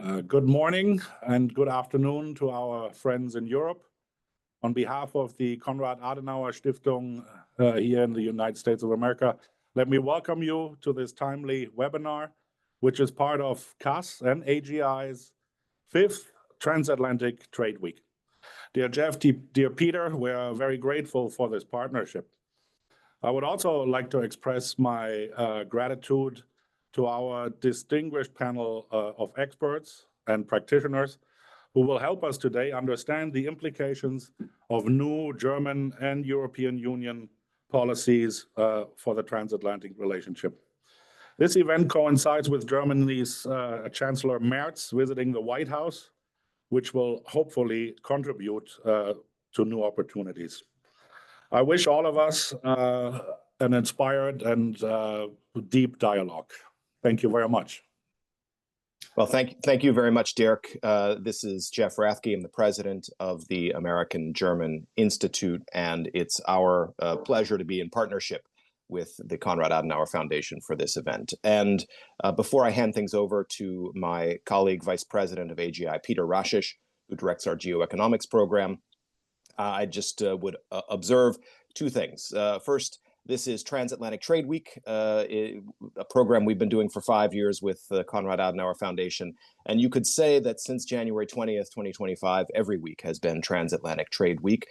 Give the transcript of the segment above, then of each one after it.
Good morning and good afternoon to our friends in Europe. On behalf of the Konrad Adenauer Stiftung here in the United States of America, let me welcome you to this timely webinar, which is part of CAS and AGI's 5th Transatlantic Trade Week. Dear Jeff, dear Peter, we are very grateful for this partnership. I would also like to express my gratitude to our distinguished panel of experts and practitioners who will help us today understand the implications of new German and European Union policies for the transatlantic relationship. This event coincides with Germany's Chancellor Merz visiting the White House, which will hopefully contribute to new opportunities. I wish all of us an inspired and deep dialogue. Thank you very much. Well, thank you very much, Dirk. This is Jeff Rathke. I'm the president of the American-German Institute, and it's our pleasure to be in partnership with the Konrad Adenauer Foundation for this event. And before I hand things over to my colleague, Vice President of AGI, Peter Rashish, who directs our geoeconomics program, I just would observe two things. First, this is Transatlantic Trade Week, a program we've been doing for 5 years with the Konrad Adenauer Foundation. And you could say that since January 20th, 2025, every week has been Transatlantic Trade Week.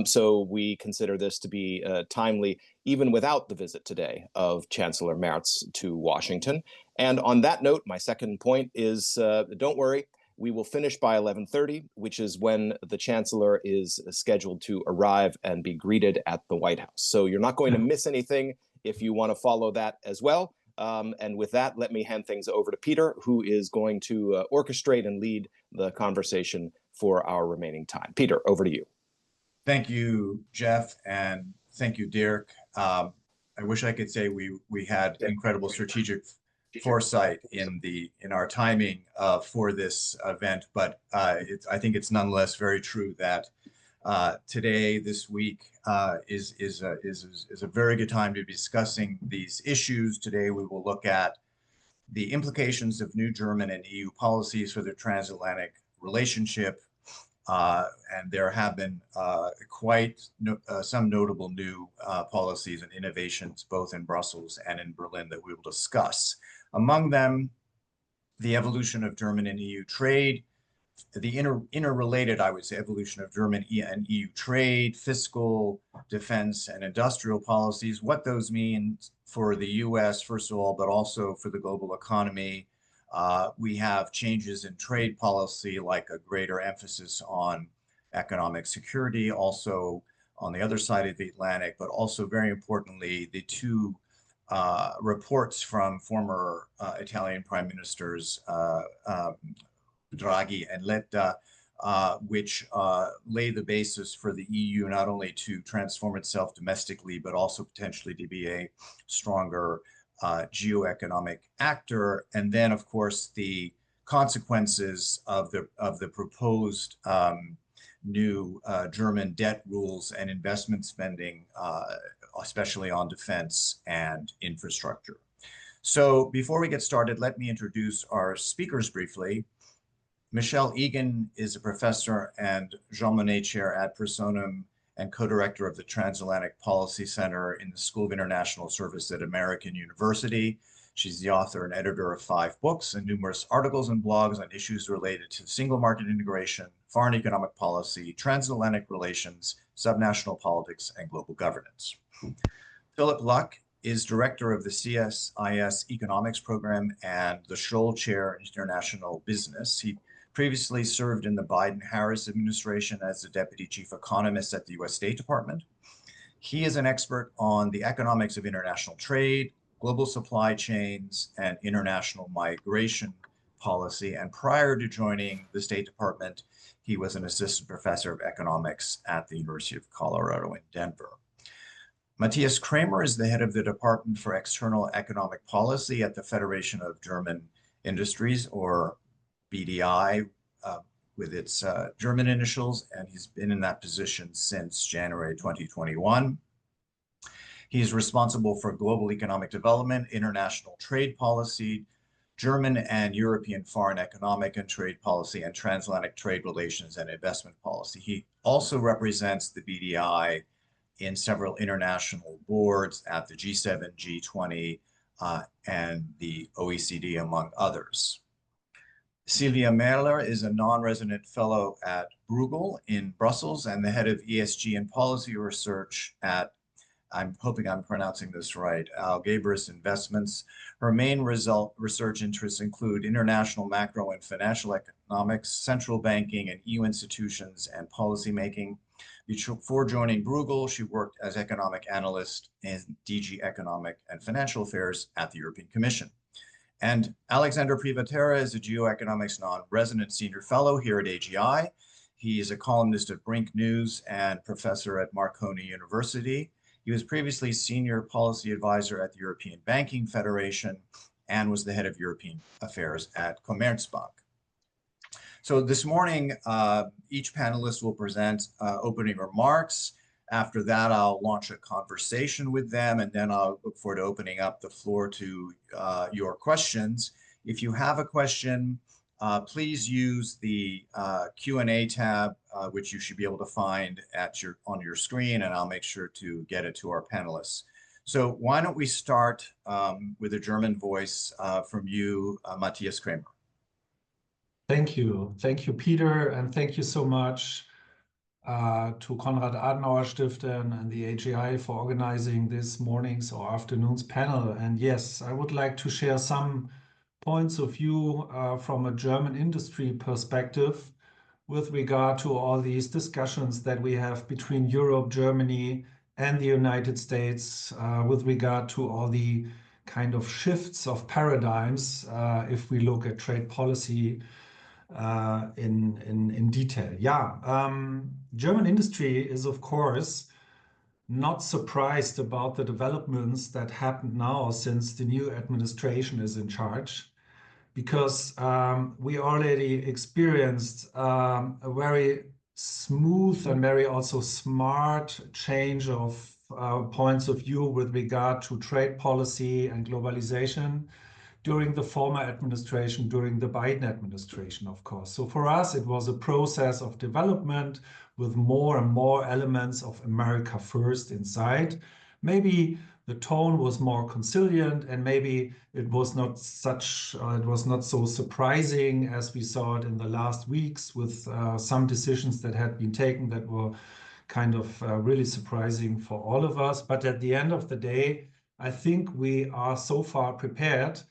So we consider this to be timely, even without the visit today of Chancellor Merz to Washington. And on that note, my second point is, don't worry, we will finish by 11:30, which is when the Chancellor is scheduled to arrive and be greeted at the White House. So you're not going to miss anything if you want to follow that as well. And with that, let me hand things over to Peter, who is going to orchestrate and lead the conversation for our remaining time. Peter, over to you. Thank you, Jeff, and thank you, Dirk. I wish I could say we had incredible strategic foresight in our timing for this event, but I think it's nonetheless very true that today, this week, is a very good time to be discussing these issues. Today, we will look at the implications of new German and EU policies for the transatlantic relationship, and there have been some notable new policies and innovations both in Brussels and in Berlin that we will discuss. Among them, the evolution of German and EU trade, the interrelated, I would say, evolution of German and EU trade, fiscal, defense, and industrial policies, what those mean for the US, first of all, but also for the global economy. We have changes in trade policy, like a greater emphasis on economic security, also on the other side of the Atlantic, but also very importantly, the two reports from former Italian Prime Ministers Draghi and Letta, which lay the basis for the EU not only to transform itself domestically, but also potentially to be a stronger geoeconomic actor. And then, of course, the consequences of the proposed new German debt rules and investment spending, especially on defense and infrastructure. So before we get started, let me introduce our speakers briefly. Michelle Egan is a professor and Jean Monnet Chair ad personam and co-director of the Transatlantic Policy Center in the School of International Service at American University. She's the author and editor of 5 books and numerous articles and blogs on issues related to single market integration, foreign economic policy, transatlantic relations, subnational politics, and global governance. Philip Luck is director of the CSIS Economics Program and the Scholl Chair in International Business. He previously served in the Biden-Harris administration as the deputy chief economist at the US State Department. He is an expert on the economics of international trade, global supply chains, and international migration policy. And prior to joining the State Department, he was an assistant professor of economics at the University of Colorado in Denver. Matthias Kramer is the head of the Department for External Economic Policy at the Federation of German Industries, or BDI, with its German initials, and he's been in that position since January 2021. He's responsible for global economic development, international trade policy, German and European foreign economic and trade policy and transatlantic trade relations and investment policy. He also represents the BDI in several international boards at the G7, G20, and the OECD, among others. Silvia Merler is a non-resident fellow at Bruegel in Brussels and the head of ESG and policy research at, I'm hoping I'm pronouncing this right, Algebris Investments. Her main research interests include international macro and financial economics, central banking and EU institutions, and policymaking. Before joining Bruegel, she worked as economic analyst in DG Economic and Financial Affairs at the European Commission. And Alexander Privatera is a geoeconomics non-resident senior fellow here at AGI. He is a columnist at Brink News and professor at Marconi University. He was previously senior policy advisor at the European Banking Federation and was the head of European affairs at Commerzbank. So this morning, each panelist will present opening remarks. After that, I'll launch a conversation with them, and then I'll look forward to opening up the floor to your questions. If you have a question, please use the Q&A tab, which you should be able to find on your screen, and I'll make sure to get it to our panelists. So why don't we start with a German voice from you, Matthias Kramer. Thank you. Thank you, Peter, and thank you so much to Konrad Adenauer Stiftung and the AGI for organizing this morning's or afternoon's panel. And yes, I would like to share some points of view from a German industry perspective with regard to all these discussions that we have between Europe, Germany, and the United States with regard to all the kind of shifts of paradigms if we look at trade policy in detail. Yeah, German industry is, of course, not surprised about the developments that happened now since the new administration is in charge, because we already experienced a very smooth and very also smart change of points of view with regard to trade policy and globalization during the former administration, during the Biden administration, of course. So for us, it was a process of development with more and more elements of America first inside. Maybe the tone was more conciliant, and maybe it was not so surprising as we saw it in the last weeks with some decisions that had been taken that were kind of really surprising for all of us. But at the end of the day, I think we are so far prepared.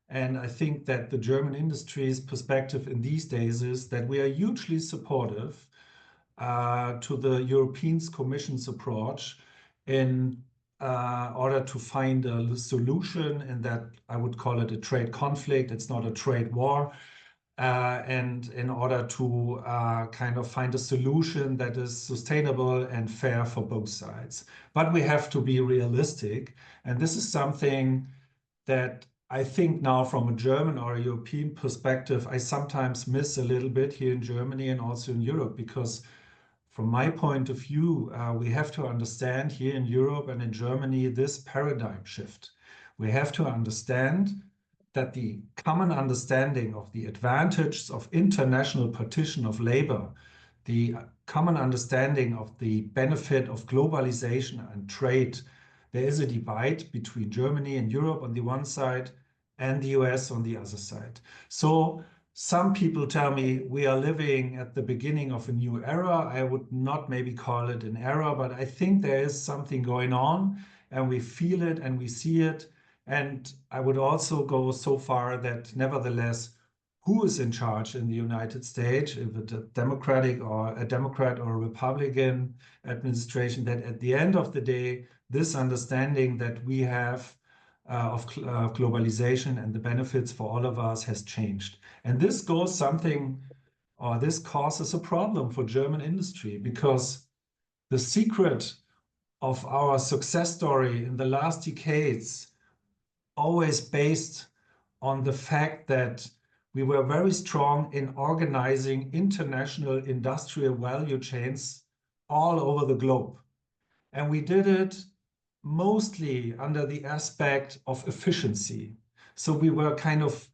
And I think that the German industry's perspective in these days is that we are hugely supportive to the European Commission's approach in order to find a solution, and that I would call it a trade conflict. It's not a trade war. And in order to kind of find a solution that is sustainable and fair for both sides. But we have to be realistic. And this is something that I think now from a German or a European perspective, I sometimes miss a little bit here in Germany and also in Europe, because from my point of view, we have to understand here in Europe and in Germany this paradigm shift. We have to understand that the common understanding of the advantages of international partition of labor, the common understanding of the benefit of globalization and trade, there is a divide between Germany and Europe on the one side and the US on the other side. So some people tell me we are living at the beginning of a new era. I would not maybe call it an era, but I think there is something going on, and we feel it and we see it. And I would also go so far that nevertheless, who is in charge in the United States, if it's a Democrat or a Republican administration, that at the end of the day, this understanding that we have of globalization and the benefits for all of us has changed. And this causes a problem for German industry, because the secret of our success story in the last decades always based on the fact that we were very strong in organizing international industrial value chains all over the globe. And we did it mostly under the aspect of efficiency. So we were kind of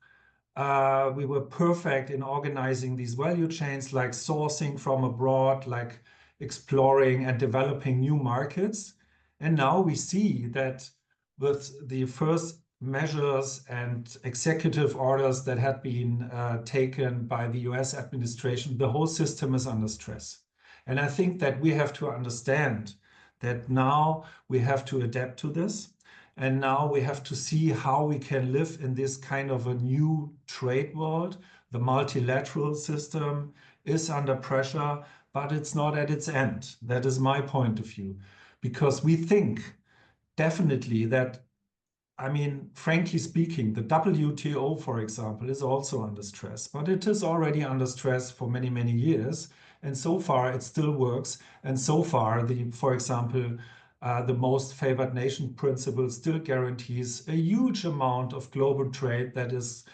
We were perfect in organizing these value chains, like sourcing from abroad, like exploring and developing new markets. And now we see that with the first measures and executive orders that had been taken by the US administration, the whole system is under stress. And I think that we have to understand that now we have to adapt to this. And now we have to see how we can live in this kind of a new trade world. The multilateral system is under pressure, but it's not at its end. That is my point of view. Because we think definitely that, I mean, frankly speaking, the WTO, for example, is also under stress, but it is already under stress for many, many years. And so far, it still works. And so far, for example, the most favored nation principle still guarantees a huge amount of global trade that is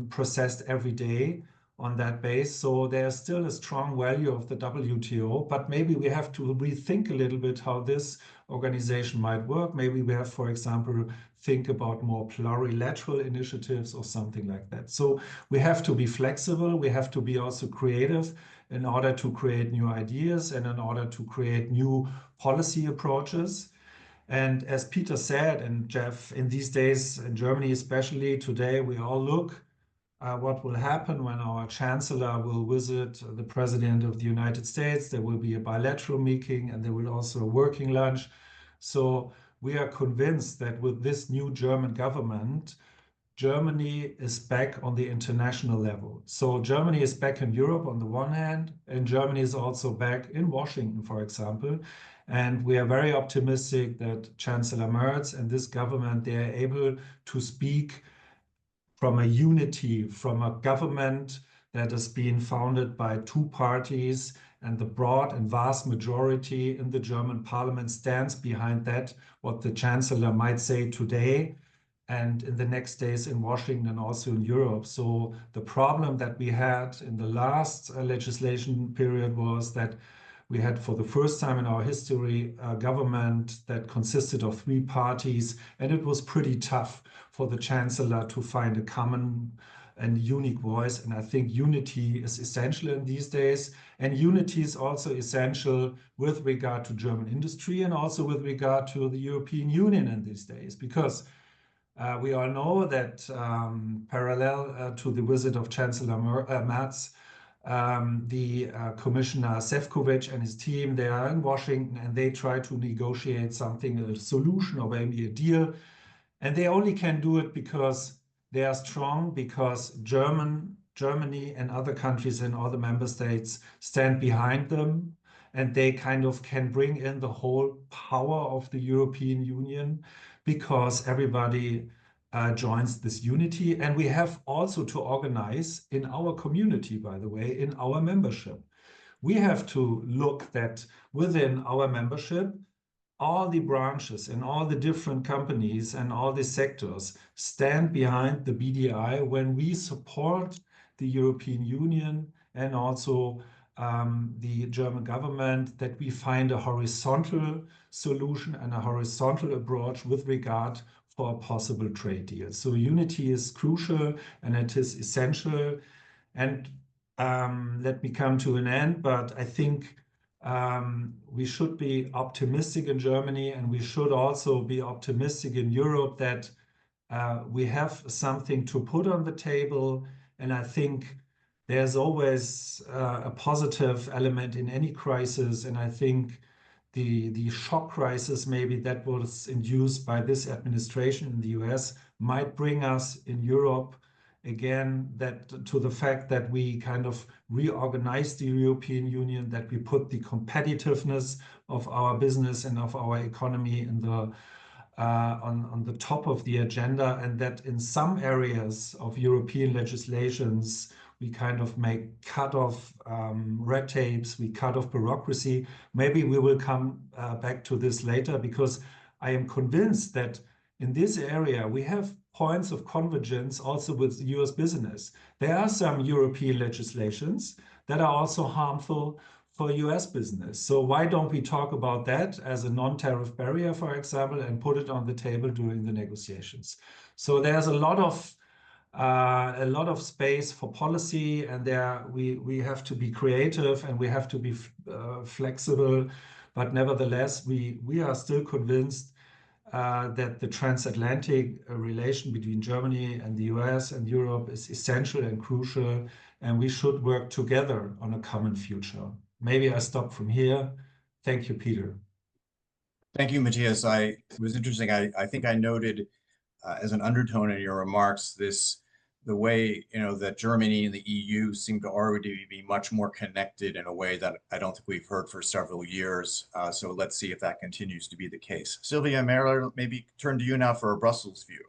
processed every day on that base. So there's still a strong value of the WTO, but maybe we have to rethink a little bit how this organization might work. Maybe we have, for example, think about more plurilateral initiatives or something like that. So we have to be flexible. We have to be also creative in order to create new ideas and in order to create new policy approaches. And as Peter said, and Jeff, in these days, in Germany especially today, we all look what will happen when our chancellor will visit the president of the United States. There will be a bilateral meeting and there will also a working lunch. So we are convinced that with this new German government, Germany is back on the international level. So Germany is back in Europe on the one hand, and Germany is also back in Washington, for example. And we are very optimistic that Chancellor Merz and this government, they are able to speak from a unity, from a government that is being founded by two parties, and the broad and vast majority in the German parliament stands behind that, what the chancellor might say today and in the next days in Washington and also in Europe. So the problem that we had in the last legislation period was that we had, for the first time in our history, a government that consisted of three parties, and it was pretty tough for the chancellor to find a common and unique voice. And I think unity is essential in these days. And unity is also essential with regard to German industry and also with regard to the European Union in these days, because we all know that parallel to the visit of Chancellor Merz, the Commissioner Šefčovič and his team, they are in Washington and they try to negotiate something, a solution or maybe a deal. And they only can do it because they are strong, because Germany and other countries and other member states stand behind them. And they kind of can bring in the whole power of the European Union because everybody joins this unity. And we have also to organize in our community, by the way, in our membership. We have to look that within our membership, all the branches and all the different companies and all the sectors stand behind the BDI when we support the European Union and also the German government, that we find a horizontal solution and a horizontal approach with regard for a possible trade deal. So unity is crucial and it is essential. And let me come to an end, but I think we should be optimistic in Germany, and we should also be optimistic in Europe that we have something to put on the table. And I think there's always a positive element in any crisis. And I think the shock crisis maybe that was induced by this administration in the US might bring us in Europe again to the fact that we kind of reorganize the European Union, that we put the competitiveness of our business and of our economy in on the top of the agenda, and that in some areas of European legislations we kind of make cut off red tapes, we cut off bureaucracy. Maybe we will come back to this later, because I am convinced that in this area we have points of convergence also with US business. There are some European legislations that are also harmful for US business. So why don't we talk about that as a non-tariff barrier, for example, and put it on the table during the negotiations? So there's a lot of space for policy, and there we have to be creative and we have to be flexible. But nevertheless, we are still convinced that the transatlantic relation between Germany and the US and Europe is essential and crucial, and we should work together on a common future. Maybe I stop from here. Thank you, Peter. Thank you, Matthias. It was interesting. I think I noted as an undertone in your remarks the way that Germany and the EU seem to already be much more connected in a way that I don't think we've heard for several years. So let's see if that continues to be the case. Sylvia Mahler, maybe turn to you now for a Brussels view.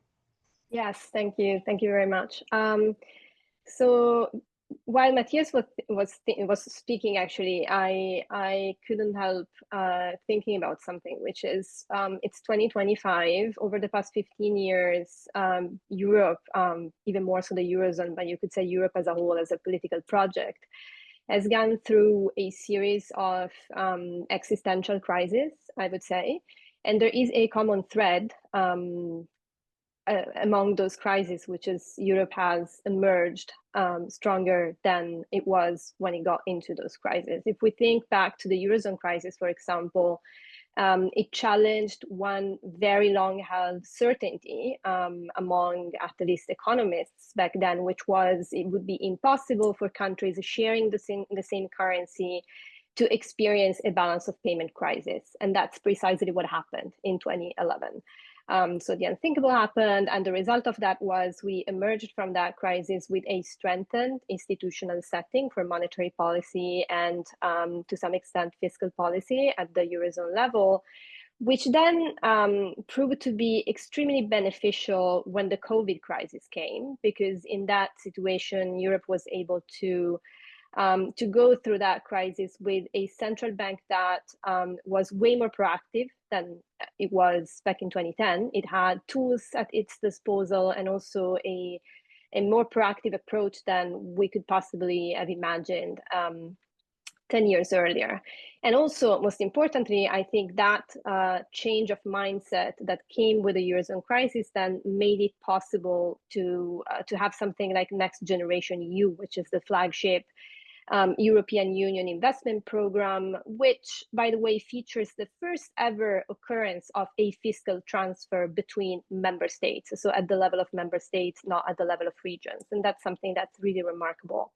Yes, thank you very much. So while Matthias was speaking, actually, I couldn't help thinking about something, which is it's 2025. Over the past 15 years, Europe, even more so the Eurozone, but you could say Europe as a whole, as a political project, has gone through a series of existential crises, I would say, and there is a common thread among those crises, which is Europe has emerged stronger than it was when it got into those crises. If we think back to the Eurozone crisis, for example, it challenged one very long-held certainty among at least economists back then, which was it would be impossible for countries sharing the same currency to experience a balance of payment crisis. And that's precisely what happened in 2011. So the unthinkable happened, and the result of that was we emerged from that crisis with a strengthened institutional setting for monetary policy and to some extent fiscal policy at the Eurozone level, which then proved to be extremely beneficial when the COVID crisis came, because in that situation, Europe was able to go through that crisis with a central bank that was way more proactive than it was back in 2010. It had tools at its disposal and also a more proactive approach than we could possibly have imagined 10 years earlier. And also, most importantly, I think that change of mindset that came with the Eurozone crisis then made it possible to have something like Next Generation EU, which is the flagship European Union investment program, which, by the way, features the first ever occurrence of a fiscal transfer between member states. So at the level of member states, not at the level of regions. And that's something that's really remarkable.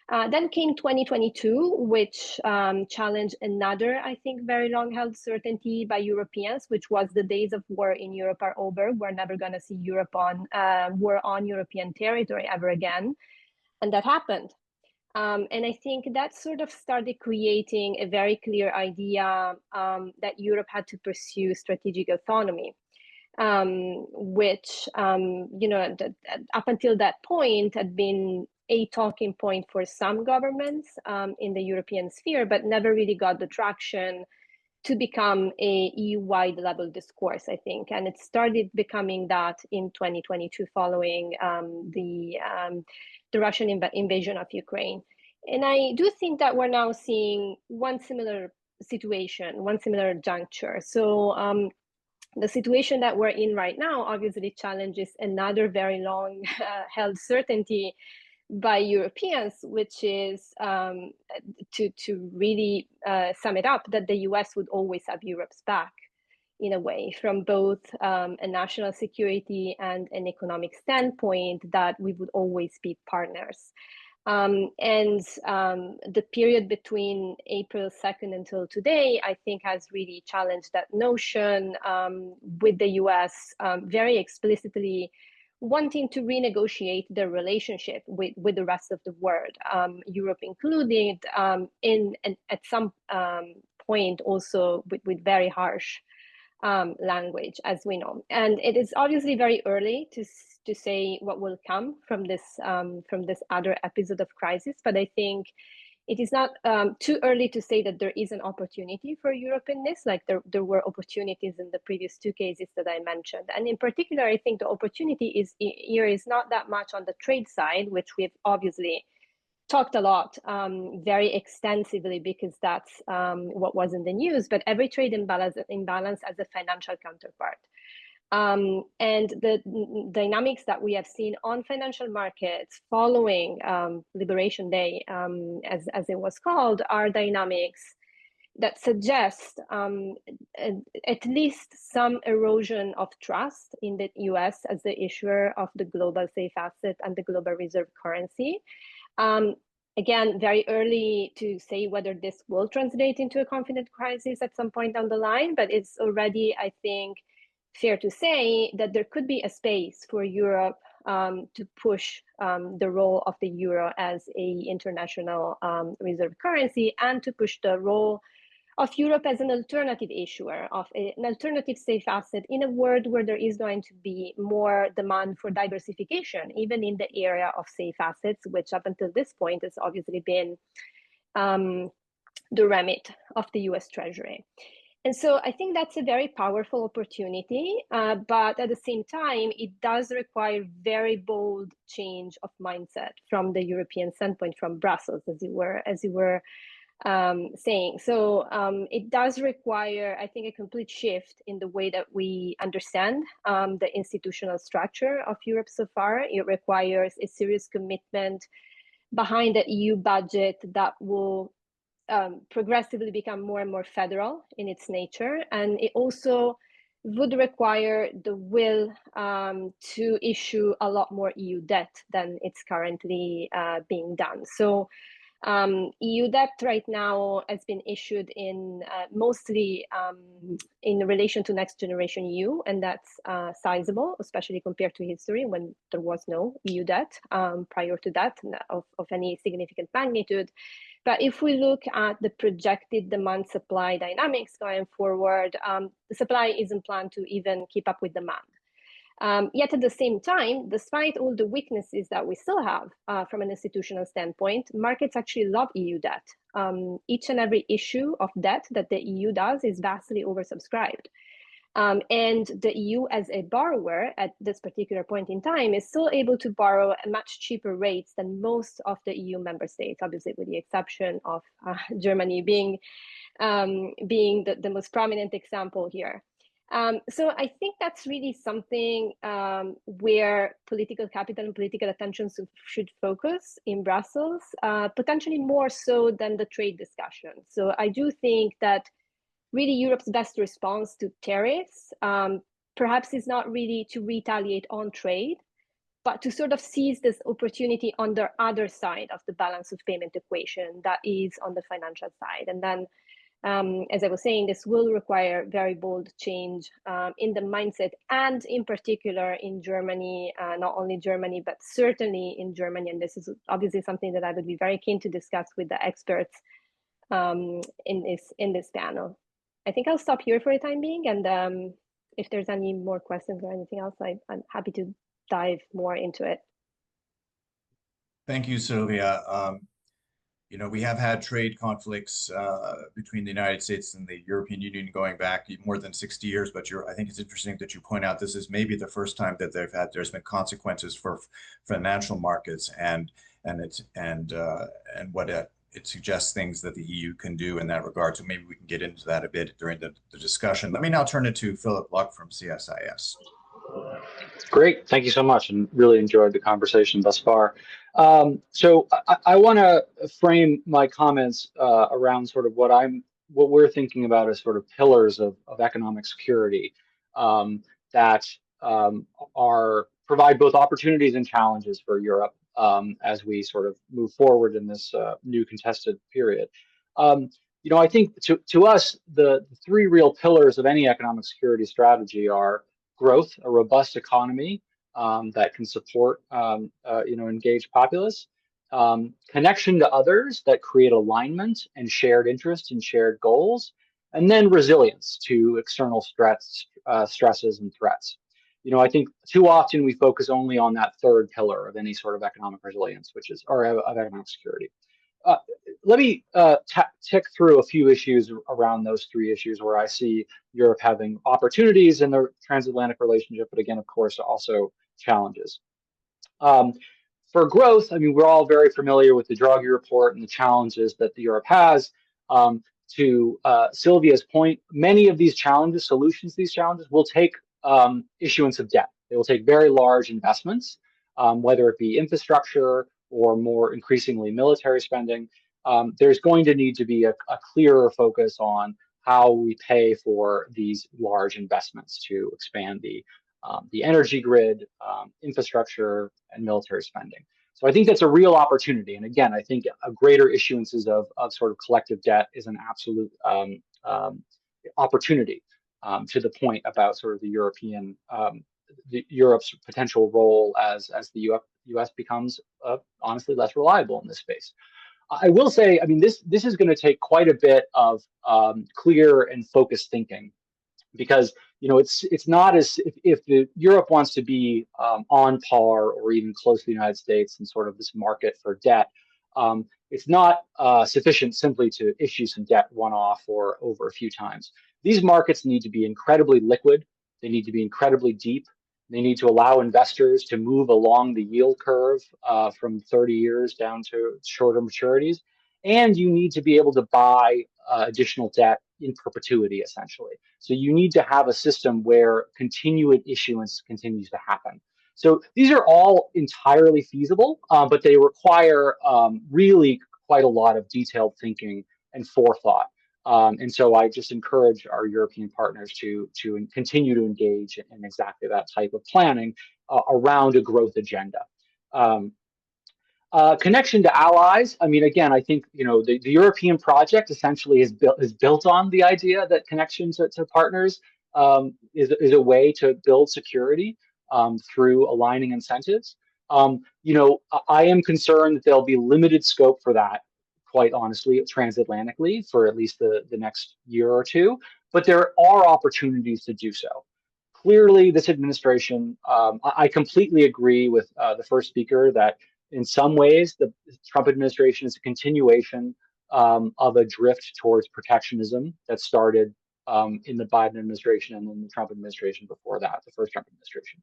Then came 2022, which challenged another, I think, very long-held certainty by Europeans, which was the days of war in Europe are over. We're never going to see Europe on war on European territory ever again. And that happened. And I think that sort of started creating a very clear idea that Europe had to pursue strategic autonomy, which, up until that point had been a talking point for some governments in the European sphere, but never really got the traction to become a EU-wide level discourse, I think. And it started becoming that in 2022 following the Russian invasion of Ukraine. And I do think that we're now seeing one similar situation, one similar juncture. So the situation that we're in right now obviously challenges another very long held certainty by Europeans, which is to really sum it up, that the US would always have Europe's back in a way, from both a national security and an economic standpoint, that we would always be partners. And the period between April 2nd until today, I think, has really challenged that notion, with the US very explicitly wanting to renegotiate their relationship with the rest of the world, Europe included, at some point also with very harsh language, as we know. And it is obviously very early to say what will come from this other episode of crisis, but I think it is not too early to say that there is an opportunity for Europe in this, like there were opportunities in the previous two cases that I mentioned. And in particular, I think the opportunity is not that much on the trade side, which we've obviously talked a lot, very extensively, because that's what was in the news, but every trade imbalance as a financial counterpart. And the dynamics that we have seen on financial markets following Liberation Day, as it was called, are dynamics that suggest at least some erosion of trust in the US as the issuer of the global safe asset and the global reserve currency. Again, very early to say whether this will translate into a confidence crisis at some point down the line, but it's already, I think, fair to say that there could be a space for Europe to push the role of the euro as an international reserve currency, and to push the role of Europe as an alternative issuer, of an alternative safe asset in a world where there is going to be more demand for diversification, even in the area of safe assets, which up until this point has obviously been the remit of the US Treasury. And so I think that's a very powerful opportunity, but at the same time, it does require very bold change of mindset from the European standpoint, from Brussels, as you were saying. So it does require, I think, a complete shift in the way that we understand the institutional structure of Europe so far. It requires a serious commitment behind the EU budget that will progressively become more and more federal in its nature. And it also would require the will to issue a lot more EU debt than it's currently being done. So EU debt right now has been issued in mostly in relation to Next Generation EU, and that's sizable, especially compared to history when there was no EU debt prior to that of any significant magnitude. But if we look at the projected demand supply dynamics going forward, the supply isn't planned to even keep up with demand. Yet at the same time, despite all the weaknesses that we still have from an institutional standpoint, markets actually love EU debt. Each and every issue of debt that the EU does is vastly oversubscribed. And the EU as a borrower at this particular point in time is still able to borrow at much cheaper rates than most of the EU member states, obviously with the exception of Germany being the most prominent example here. So I think that's really something where political capital and political attention should focus in Brussels, potentially more so than the trade discussion. So I do think that really Europe's best response to tariffs perhaps is not really to retaliate on trade, but to sort of seize this opportunity on the other side of the balance of payment equation, that is on the financial side. And then as I was saying, this will require very bold change in the mindset, and in particular in Germany, not only Germany, but certainly in Germany. And this is obviously something that I would be very keen to discuss with the experts in this panel. I think I'll stop here for the time being. And if there's any more questions or anything else, I'm happy to dive more into it. Thank you, Sylvia. You know, we have had trade conflicts between the United States and the European Union going back more than 60 years. But I think it's interesting that you point out this is maybe the first time that there's been consequences for financial markets, and what it suggests things that the EU can do in that regard. So maybe we can get into that a bit during the discussion. Let me now turn it to Philip Luck from CSIS. Great. Thank you so much, and really enjoyed the conversation thus far. So I want to frame my comments around sort of what we're thinking about as sort of pillars of economic security that provide both opportunities and challenges for Europe as we sort of move forward in this new contested period. You know, I think to us, the three real pillars of any economic security strategy are growth, a robust economy that can support engaged populace, connection to others that create alignment and shared interest and shared goals, and then resilience to external stresses and threats. You know, I think too often we focus only on that third pillar of any sort of economic resilience, or of economic security. Let me tick through a few issues around those three issues where I see Europe having opportunities in the transatlantic relationship, but again, of course, also challenges. For growth, I mean, we're all very familiar with the Draghi report and the challenges that Europe has. To Sylvia's point, many of these challenges, solutions to these challenges, will take issuance of debt. They will take very large investments, whether it be infrastructure or more increasingly military spending. There's going to need to be a clearer focus on how we pay for these large investments to expand the energy grid, infrastructure, and military spending. So I think that's a real opportunity. And again, I think a greater issuances of sort of collective debt is an absolute opportunity, to the point about sort of the Europe's potential role as the U.S. becomes honestly less reliable in this space. I will say, I mean, this is going to take quite a bit of clear and focused thinking, because it's not as if Europe wants to be on par or even close to the United States in sort of this market for debt. It's not sufficient simply to issue some debt one-off or over a few times. These markets need to be incredibly liquid. They need to be incredibly deep. They need to allow investors to move along the yield curve from 30 years down to shorter maturities. And you need to be able to buy additional debt in perpetuity, essentially. So you need to have a system where continued issuance continues to happen. So these are all entirely feasible, but they require really quite a lot of detailed thinking and forethought. And so I just encourage our European partners to continue to engage in exactly that type of planning around a growth agenda. Connection to allies. I mean, again, I think the European project essentially is built on the idea that connection to partners is a way to build security through aligning incentives. I am concerned that there'll be limited scope for that, quite honestly, transatlantically for at least the next year or two, but there are opportunities to do so. Clearly, this administration, I completely agree with the first speaker that in some ways, the Trump administration is a continuation of a drift towards protectionism that started in the Biden administration and then the Trump administration before that, the first Trump administration.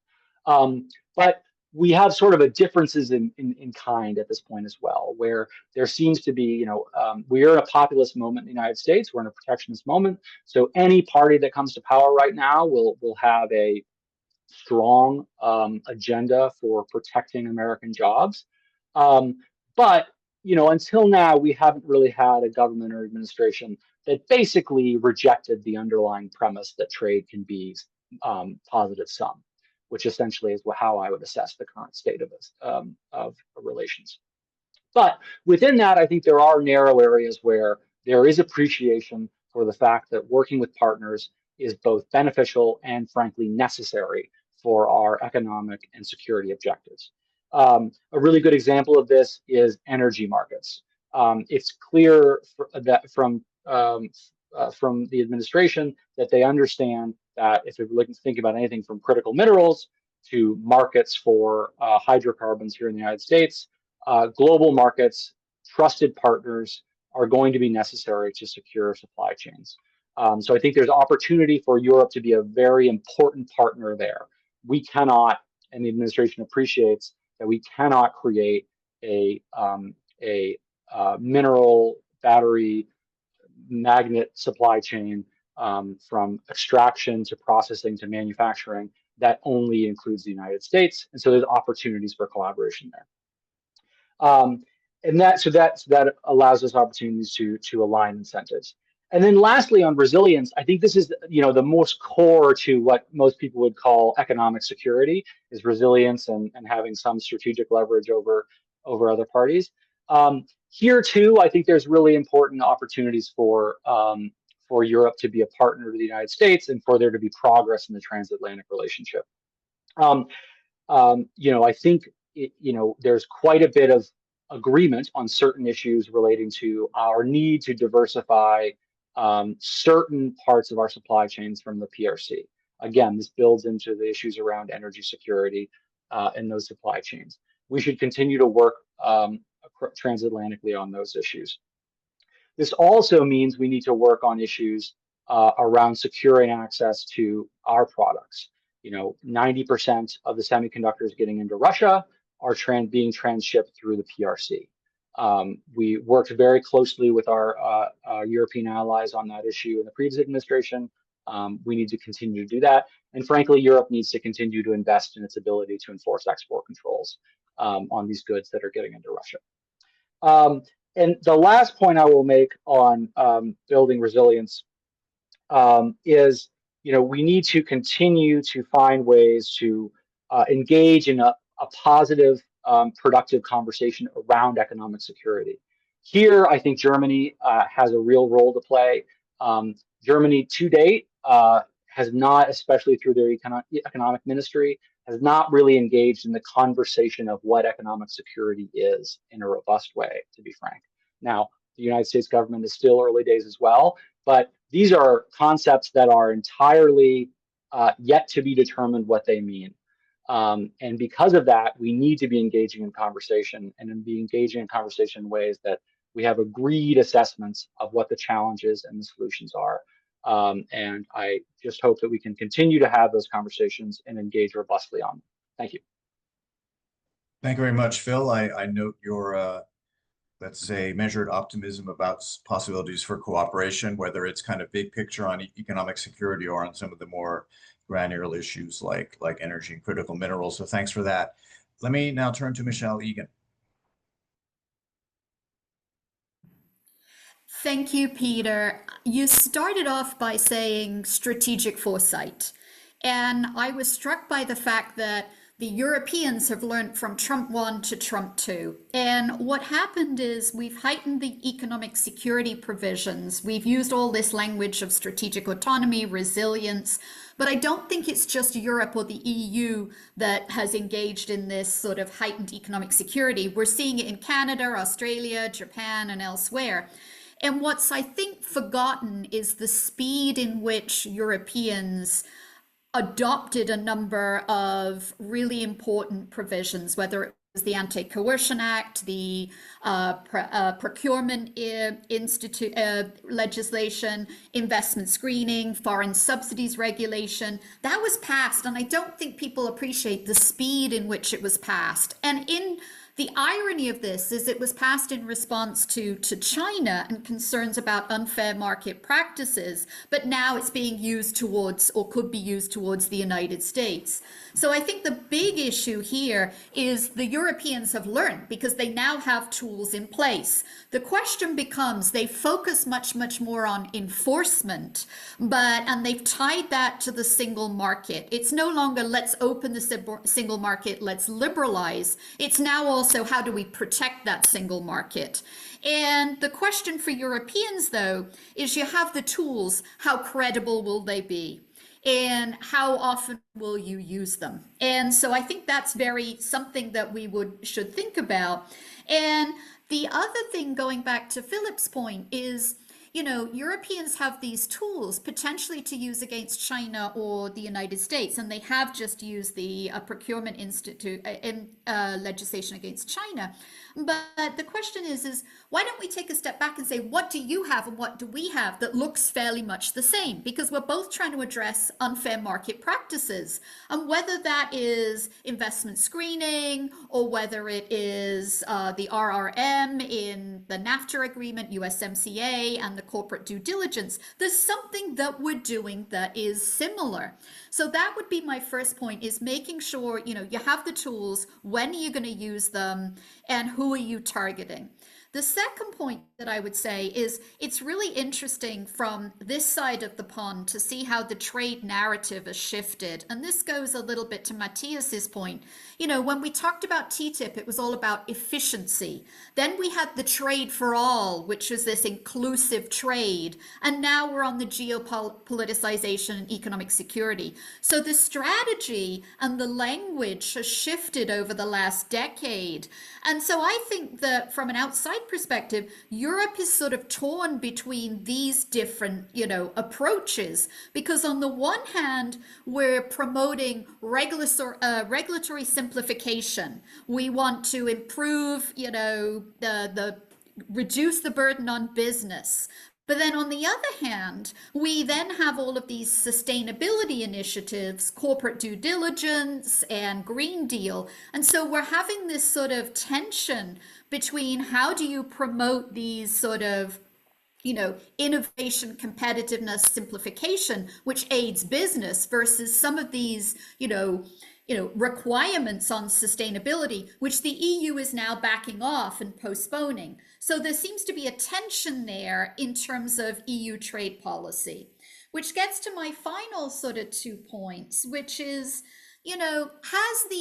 But we have sort of a differences in kind at this point as well, where there seems to be, we are in a populist moment in the United States. We're in a protectionist moment. So any party that comes to power right now will have a strong agenda for protecting American jobs. But until now, we haven't really had a government or administration that basically rejected the underlying premise that trade can be positive sum, which essentially is how I would assess the current state of relations. But within that, I think there are narrow areas where there is appreciation for the fact that working with partners is both beneficial and frankly necessary for our economic and security objectives. A really good example of this is energy markets. It's clear that from the administration that they understand that if you're looking to think about anything from critical minerals to markets for hydrocarbons here in the United States, global markets, trusted partners are going to be necessary to secure supply chains. So I think there's opportunity for Europe to be a very important partner there. We cannot, and the administration appreciates that we cannot create a mineral, battery, magnet supply chain from extraction to processing to manufacturing that only includes the United States. And so there's opportunities for collaboration there. And that allows us opportunities to align incentives. And then lastly, on resilience, I think this is the most core to what most people would call economic security is resilience and having some strategic leverage over other parties. Here too, I think there's really important opportunities for Europe to be a partner to the United States and for there to be progress in the transatlantic relationship. I think there's quite a bit of agreement on certain issues relating to our need to diversify certain parts of our supply chains from the PRC. Again, this builds into the issues around energy security and those supply chains. We should continue to work transatlantically on those issues. This also means we need to work on issues around securing access to our products. 90% of the semiconductors getting into Russia are being transshipped through the PRC. We worked very closely with our European allies on that issue in the previous administration. We need to continue to do that. And frankly, Europe needs to continue to invest in its ability to enforce export controls on these goods that are getting into Russia. And the last point I will make on building resilience is, we need to continue to find ways to engage in a positive, productive conversation around economic security. Here, I think Germany has a real role to play. Germany, to date, has not, especially through their economic ministry, has not really engaged in the conversation of what economic security is in a robust way, to be frank. Now, the United States government is still early days as well, but these are concepts that are entirely yet to be determined what they mean. And because of that, we need to be engaging in conversation and be engaging in conversation in ways that we have agreed assessments of what the challenges and the solutions are. And I just hope that we can continue to have those conversations and engage robustly on them. Thank you. Thank you very much, Phil. I note your, let's say, measured optimism about possibilities for cooperation, whether it's kind of big picture on economic security or on some of the more granular issues like energy and critical minerals. So thanks for that. Let me now turn to Michelle Egan. Thank you, Peter. You started off by saying strategic foresight. And I was struck by the fact that the Europeans have learned from Trump 1 to Trump 2. And what happened is we've heightened the economic security provisions. We've used all this language of strategic autonomy, resilience, but I don't think it's just Europe or the EU that has engaged in this sort of heightened economic security. We're seeing it in Canada, Australia, Japan, and elsewhere. And what's, I think, forgotten is the speed in which Europeans adopted a number of really important provisions, whether it was the Anti-Coercion Act, the Procurement Institute legislation, investment screening, foreign subsidies regulation. That was passed, and I don't think people appreciate the speed in which it was passed. And the irony of this is it was passed in response to China and concerns about unfair market practices, but now it's being used towards, or could be used towards, the United States. So I think the big issue here is the Europeans have learned because they now have tools in place. The question becomes, they focus much more on enforcement, and they've tied that to the single market. It's no longer let's open the single market, let's liberalize. It's now also how do we protect that single market? And the question for Europeans, though, is you have the tools, how credible will they be? And how often will you use them? And so I think that's something that we should think about. And the other thing, going back to Philip's point, is Europeans have these tools potentially to use against China or the United States, and they have just used the Procurement Institute legislation against China. But the question is why don't we take a step back and say, what do you have and what do we have that looks fairly much the same? Because we're both trying to address unfair market practices. And whether that is investment screening or whether it is the RRM in the NAFTA agreement, USMCA, and the corporate due diligence, there's something that we're doing that is similar. So that would be my first point, is making sure, you have the tools, when are you going to use them, and who are you targeting? The second point that I would say is it's really interesting from this side of the pond to see how the trade narrative has shifted. And this goes a little bit to Matthias's point. When we talked about TTIP, it was all about efficiency. Then we had the trade for all, which was this inclusive trade. And now we're on the geopoliticization and economic security. So the strategy and the language has shifted over the last decade. And so I think that from an outside perspective, Europe is sort of torn between these different, approaches, because on the one hand, we're promoting regulatory simplification. We want to improve, reduce the burden on business. But then on the other hand, we then have all of these sustainability initiatives, corporate due diligence and Green Deal. And so we're having this sort of tension between how do you promote these sort of innovation, competitiveness, simplification, which aids business versus some of these, requirements on sustainability, which the EU is now backing off and postponing. So there seems to be a tension there in terms of EU trade policy, which gets to my final sort of 2 points, which is, has the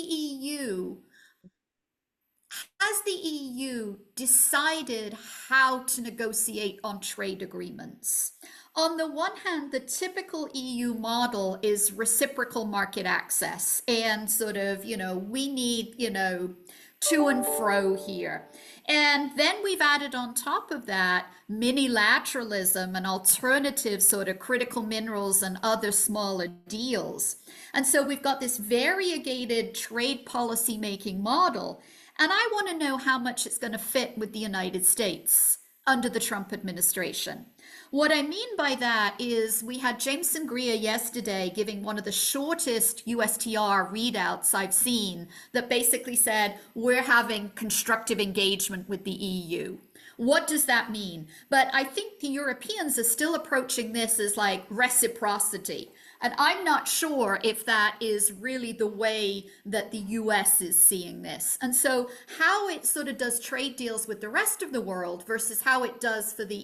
EU decided how to negotiate on trade agreements? On the one hand, the typical EU model is reciprocal market access and sort of, we need, to and fro here. And then we've added on top of that minilateralism and alternative sort of critical minerals and other smaller deals. And so we've got this variegated trade policy making model. And I want to know how much it's going to fit with the United States under the Trump administration. What I mean by that is we had Jameson Greer yesterday giving one of the shortest USTR readouts I've seen that basically said, we're having constructive engagement with the EU. What does that mean? But I think the Europeans are still approaching this as like reciprocity. And I'm not sure if that is really the way that the US is seeing this. And so how it sort of does trade deals with the rest of the world versus how it does for the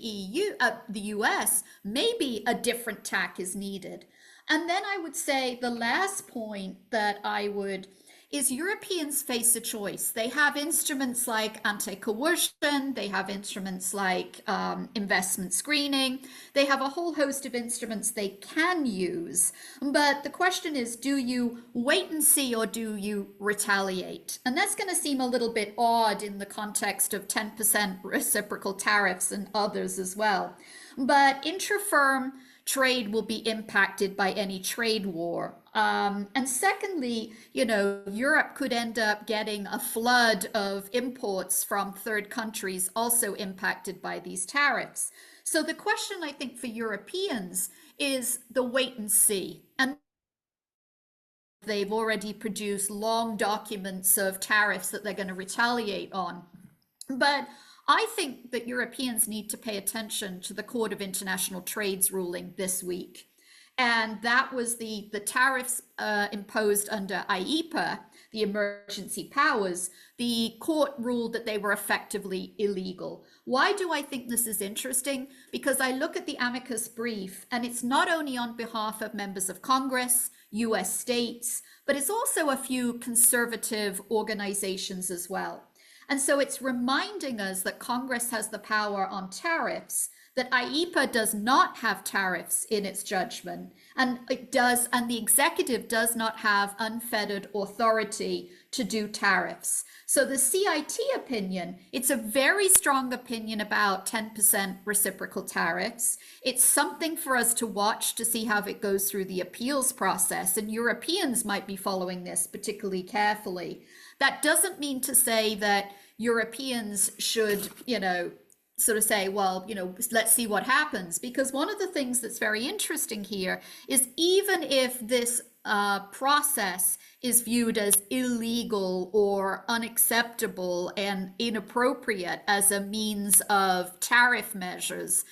the US, maybe a different tack is needed. And then I would say the last point that I would is Europeans face a choice. They have instruments like anti-coercion, they have instruments like investment screening, they have a whole host of instruments they can use. But the question is, do you wait and see or do you retaliate? And that's going to seem a little bit odd in the context of 10% reciprocal tariffs and others as well. But intra-firm trade will be impacted by any trade war. And secondly, Europe could end up getting a flood of imports from third countries also impacted by these tariffs. So the question, I think, for Europeans is the wait and see. And they've already produced long documents of tariffs that they're going to retaliate on. But I think that Europeans need to pay attention to the Court of International Trade's ruling this week. And that was the tariffs imposed under IEEPA, the emergency powers. The court ruled that they were effectively illegal. Why do I think this is interesting? Because I look at the amicus brief, and it's not only on behalf of members of Congress, US states, but it's also a few conservative organizations as well. And so it's reminding us that Congress has the power on tariffs, that IEEPA does not have tariffs in its judgment, and the executive does not have unfettered authority to do tariffs. So the CIT opinion, it's a very strong opinion about 10% reciprocal tariffs. It's something for us to watch to see how it goes through the appeals process, and Europeans might be following this particularly carefully. That doesn't mean to say that Europeans should, sort of say, well, let's see what happens. Because one of the things that's very interesting here is even if this process is viewed as illegal or unacceptable and inappropriate as a means of tariff measures,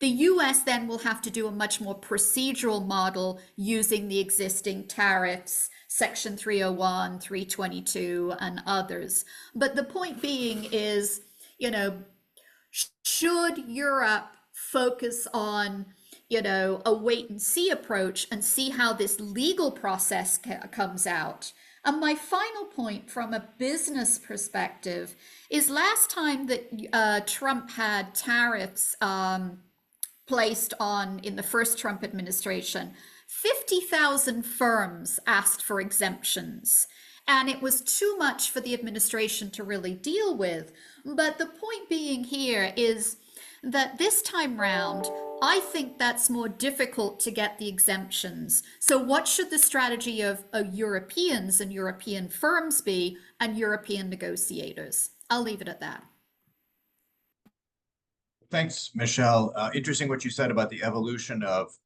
the US then will have to do a much more procedural model using the existing tariffs, Section 301, 322, and others. But the point being is, should Europe focus on, a wait and see approach and see how this legal process comes out? And my final point from a business perspective is last time that Trump had tariffs placed on in the first Trump administration, 50,000 firms asked for exemptions. And it was too much for the administration to really deal with. But the point being here is that this time round, I think that's more difficult to get the exemptions. So what should the strategy of Europeans and European firms be and European negotiators? I'll leave it at that. Thanks, Michelle. Interesting what you said about the evolution of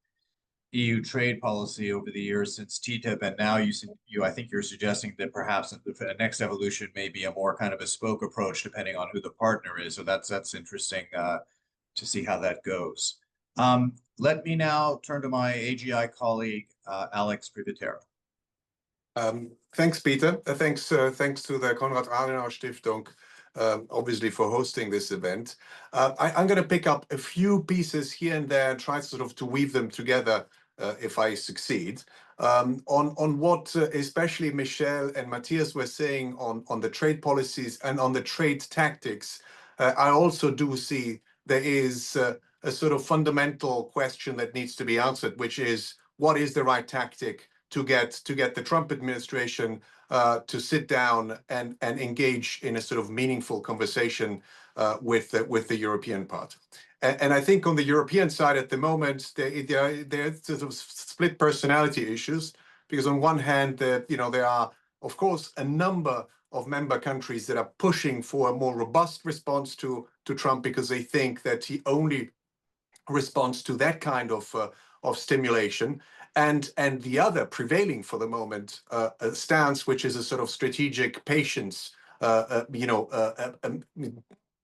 EU trade policy over the years since TTIP, and now I think you're suggesting that perhaps the next evolution may be a more kind of bespoke approach depending on who the partner is. So that's interesting to see how that goes. Let me now turn to my AGI colleague, Alex Privitera. Thanks, Peter. Thanks to the Konrad Adenauer Stiftung, obviously, for hosting this event. I'm going to pick up a few pieces here and there and try sort of to weave them together if I succeed. On what especially Michelle and Matthias were saying on the trade policies and on the trade tactics, I also do see there is a sort of fundamental question that needs to be answered, which is, what is the right tactic to get the Trump administration to sit down and engage in a sort of meaningful conversation with the European part. And I think on the European side at the moment, there are sort of split personality issues, because on one hand, there are, of course, a number of member countries that are pushing for a more robust response to Trump, because they think that he only responds to that kind of stimulation. And the other prevailing for the moment stance, which is a sort of strategic patience,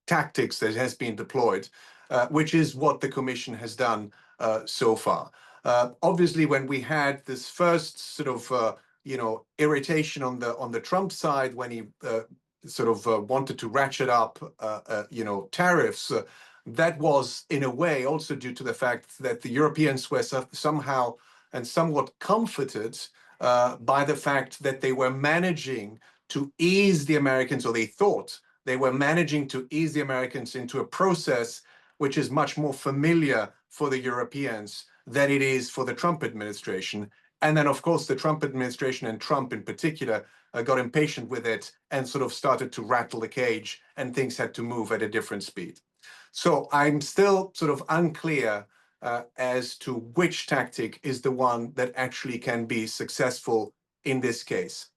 tactics that has been deployed, which is what the Commission has done so far. Obviously, when we had this first sort of irritation on the Trump side, when he sort of wanted to ratchet up tariffs, that was in a way also due to the fact that the Europeans were somehow and somewhat comforted by the fact that they were managing to ease the Americans, or they thought they were managing to ease the Americans into a process which is much more familiar for the Europeans than it is for the Trump administration. And then, of course, the Trump administration, and Trump in particular, got impatient with it and sort of started to rattle the cage, and things had to move at a different speed. So I'm still sort of unclear as to which tactic is the one that actually can be successful in this case.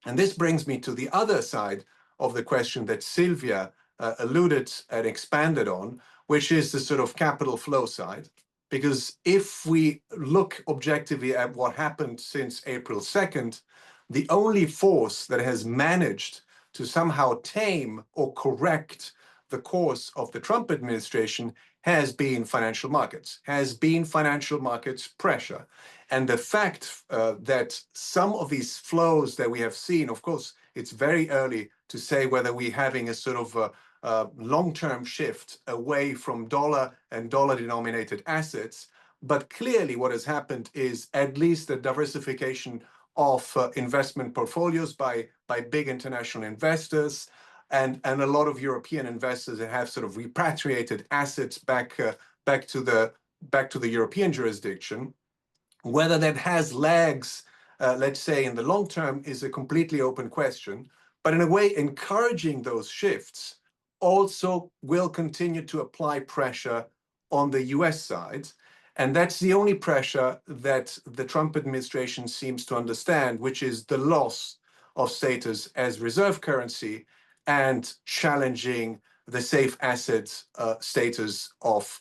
And this brings me to the other side of the question that Sylvia alluded and expanded on, which is the sort of capital flow side. Because if we look objectively at what happened since April 2nd, the only force that has managed to somehow tame or correct the course of the Trump administration has been financial markets, pressure. And the fact that some of these flows that we have seen, of course, it's very early to say whether we're having a sort of long-term shift away from dollar and dollar-denominated assets. But clearly what has happened is at least a diversification of investment portfolios by big international investors, and a lot of European investors that have sort of repatriated assets back to the European jurisdiction. Whether that has legs, let's say in the long term, is a completely open question. But in a way, encouraging those shifts also will continue to apply pressure on the US side. And that's the only pressure that the Trump administration seems to understand, which is the loss of status as reserve currency and challenging the safe assets status of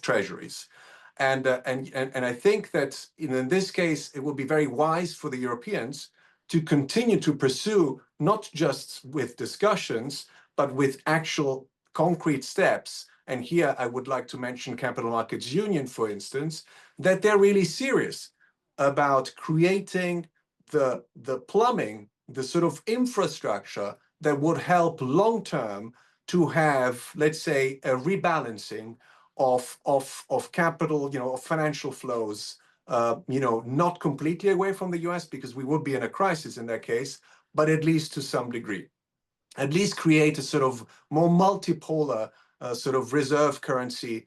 treasuries. And I think that in this case, it will be very wise for the Europeans to continue to pursue, not just with discussions, but with actual concrete steps. And here I would like to mention Capital Markets Union, for instance, that they're really serious about creating the plumbing, the sort of infrastructure that would help long-term to have, let's say, a rebalancing of capital, of financial flows, not completely away from the US, because we would be in a crisis in that case, but at least to some degree. At least create a sort of more multipolar sort of reserve currency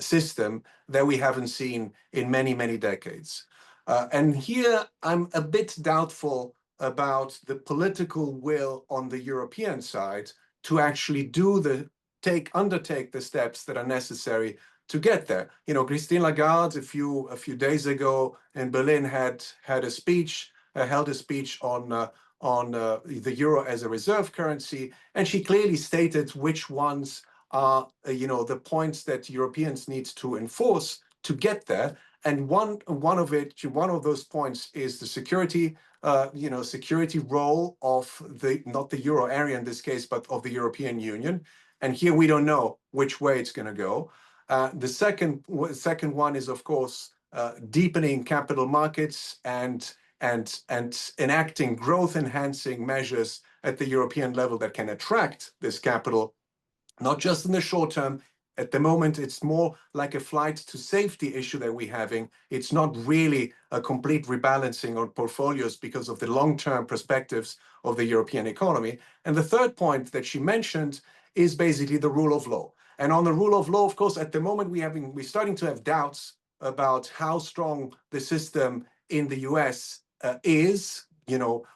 system that we haven't seen in many, many decades. And here I'm a bit doubtful about the political will on the European side to actually undertake the steps that are necessary to get there. Christine Lagarde a few days ago in Berlin held a speech on the euro as a reserve currency, and she clearly stated which ones are, the points that Europeans need to enforce to get there. And one of those points is the security, security role of not the euro area in this case, but of the European Union. And here we don't know which way it's going to go. The second one is, of course, deepening capital markets and enacting growth-enhancing measures at the European level that can attract this capital, not just in the short term. At the moment, it's more like a flight to safety issue that we're having. It's not really a complete rebalancing on portfolios because of the long-term perspectives of the European economy. And the third point that she mentioned is basically the rule of law. And on the rule of law, of course, at the moment, we're starting to have doubts about how strong the system in the US is,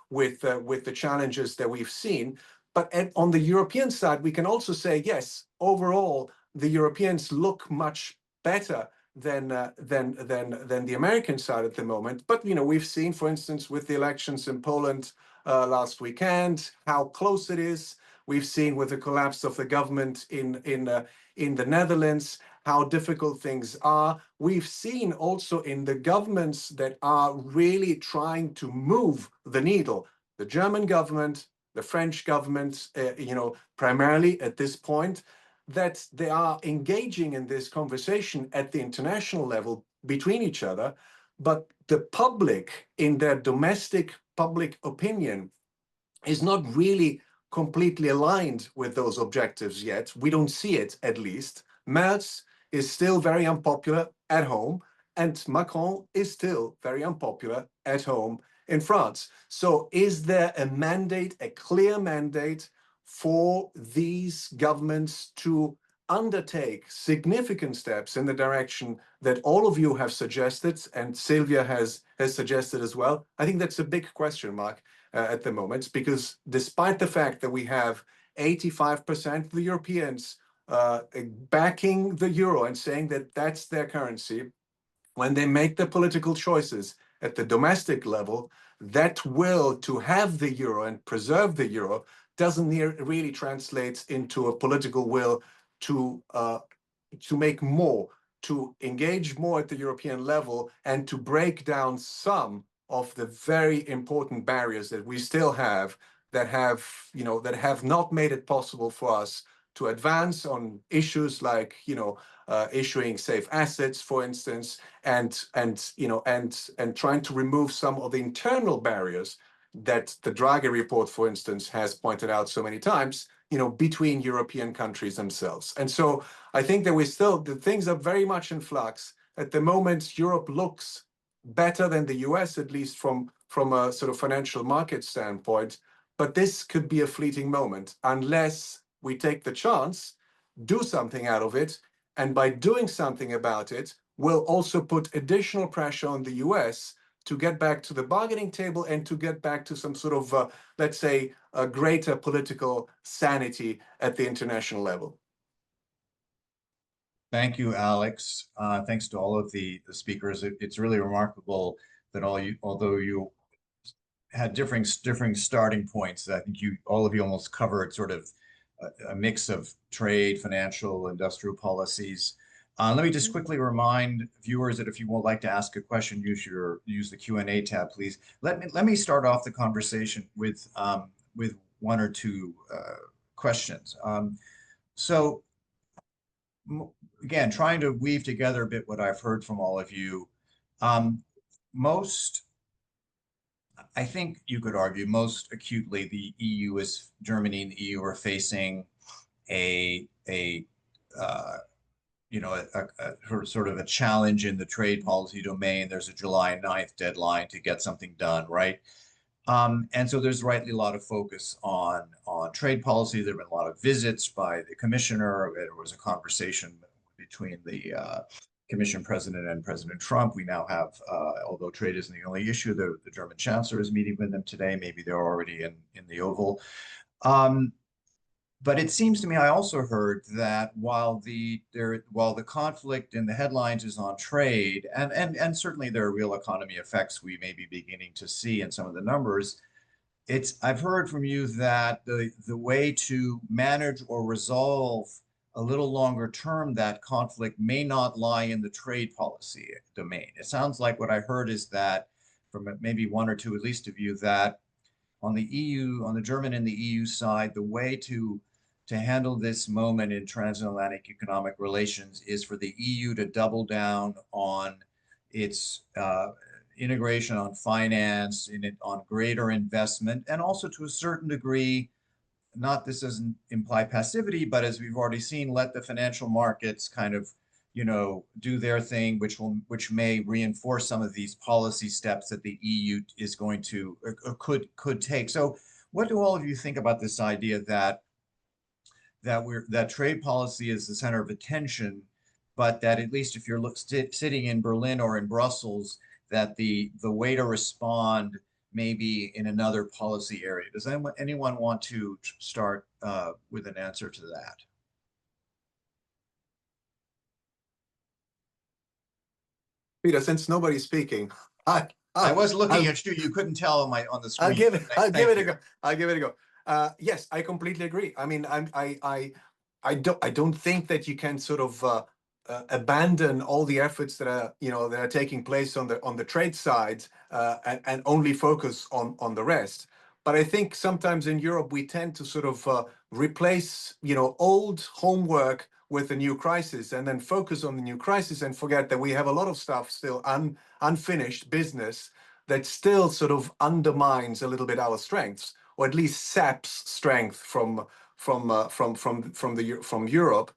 with the challenges that we've seen. But on the European side, we can also say, yes, overall, the Europeans look much better than the American side at the moment. But we've seen, for instance, with the elections in Poland last weekend, how close it is. We've seen with the collapse of the government in the Netherlands how difficult things are. We've seen also in the governments that are really trying to move the needle, the German government, the French government, primarily at this point, that they are engaging in this conversation at the international level between each other. But the public, in their domestic public opinion, is not really completely aligned with those objectives yet. We don't see it, at least. Merz is still very unpopular at home, and Macron is still very unpopular at home in France. So is there a mandate, a clear mandate for these governments to undertake significant steps in the direction that all of you have suggested, and Sylvia has suggested as well? I think that's a big question mark at the moment, because despite the fact that we have 85% of the Europeans backing the euro and saying that that's their currency, when they make the political choices at the domestic level, that will to have the euro and preserve the euro doesn't really translate into a political will to make more, to engage more at the European level, and to break down some of the very important barriers that we still have that have not made it possible for us to advance on issues like issuing safe assets, for instance, and trying to remove some of the internal barriers that the Draghi report, for instance, has pointed out so many times, between European countries themselves. And so I think that the things are very much in flux. At the moment, Europe looks better than the US, at least from a sort of financial market standpoint. But this could be a fleeting moment unless we take the chance, do something out of it, and by doing something about it, we'll also put additional pressure on the US to get back to the bargaining table and to get back to some sort of, let's say, a greater political sanity at the international level. Thank you, Alex. Thanks to all of the speakers. It's really remarkable that although you had differing starting points, I think all of you almost covered sort of a mix of trade, financial, industrial policies. Let me just quickly remind viewers that if you would like to ask a question, use the Q&A tab, please. Let me start off the conversation with one or two questions. So again, trying to weave together a bit what I've heard from all of you. I think you could argue most acutely Germany and the EU are facing a sort of a challenge in the trade policy domain. There's a July 9th deadline to get something done, right? And so there's rightly a lot of focus on trade policy. There have been a lot of visits by the commissioner. There was a conversation between the Commission President and President Trump. We now have, although trade isn't the only issue, the German Chancellor is meeting with them today. Maybe they're already in the Oval. But it seems to me, I also heard that while the conflict in the headlines is on trade, and certainly there are real economy effects we may be beginning to see in some of the numbers, I've heard from you that the way to manage or resolve a little longer term, that conflict may not lie in the trade policy domain. It sounds like what I heard is that from maybe one or two at least of you, that on the EU, on the German and the EU side, the way to handle this moment in transatlantic economic relations is for the EU to double down on its integration on finance, on greater investment, and also to a certain degree, not this doesn't imply passivity, but as we've already seen, let the financial markets kind of, do their thing, which may reinforce some of these policy steps that the EU is going to or could take. So, what do all of you think about this idea that trade policy is the center of attention, but that at least if you're sitting in Berlin or in Brussels, that the way to respond may be in another policy area? Does anyone want to start with an answer to that? Peter, since nobody's speaking, I was looking at you. You couldn't tell on the screen. I'll give it a go. I'll give it a go. Yes, I completely agree. I mean, I don't think that you can sort of abandon all the efforts that are taking place on the trade side and only focus on the rest. But I think sometimes in Europe we tend to sort of replace old homework with the new crisis, and then focus on the new crisis and forget that we have a lot of stuff still unfinished business that still sort of undermines a little bit our strengths, or at least saps strength from Europe.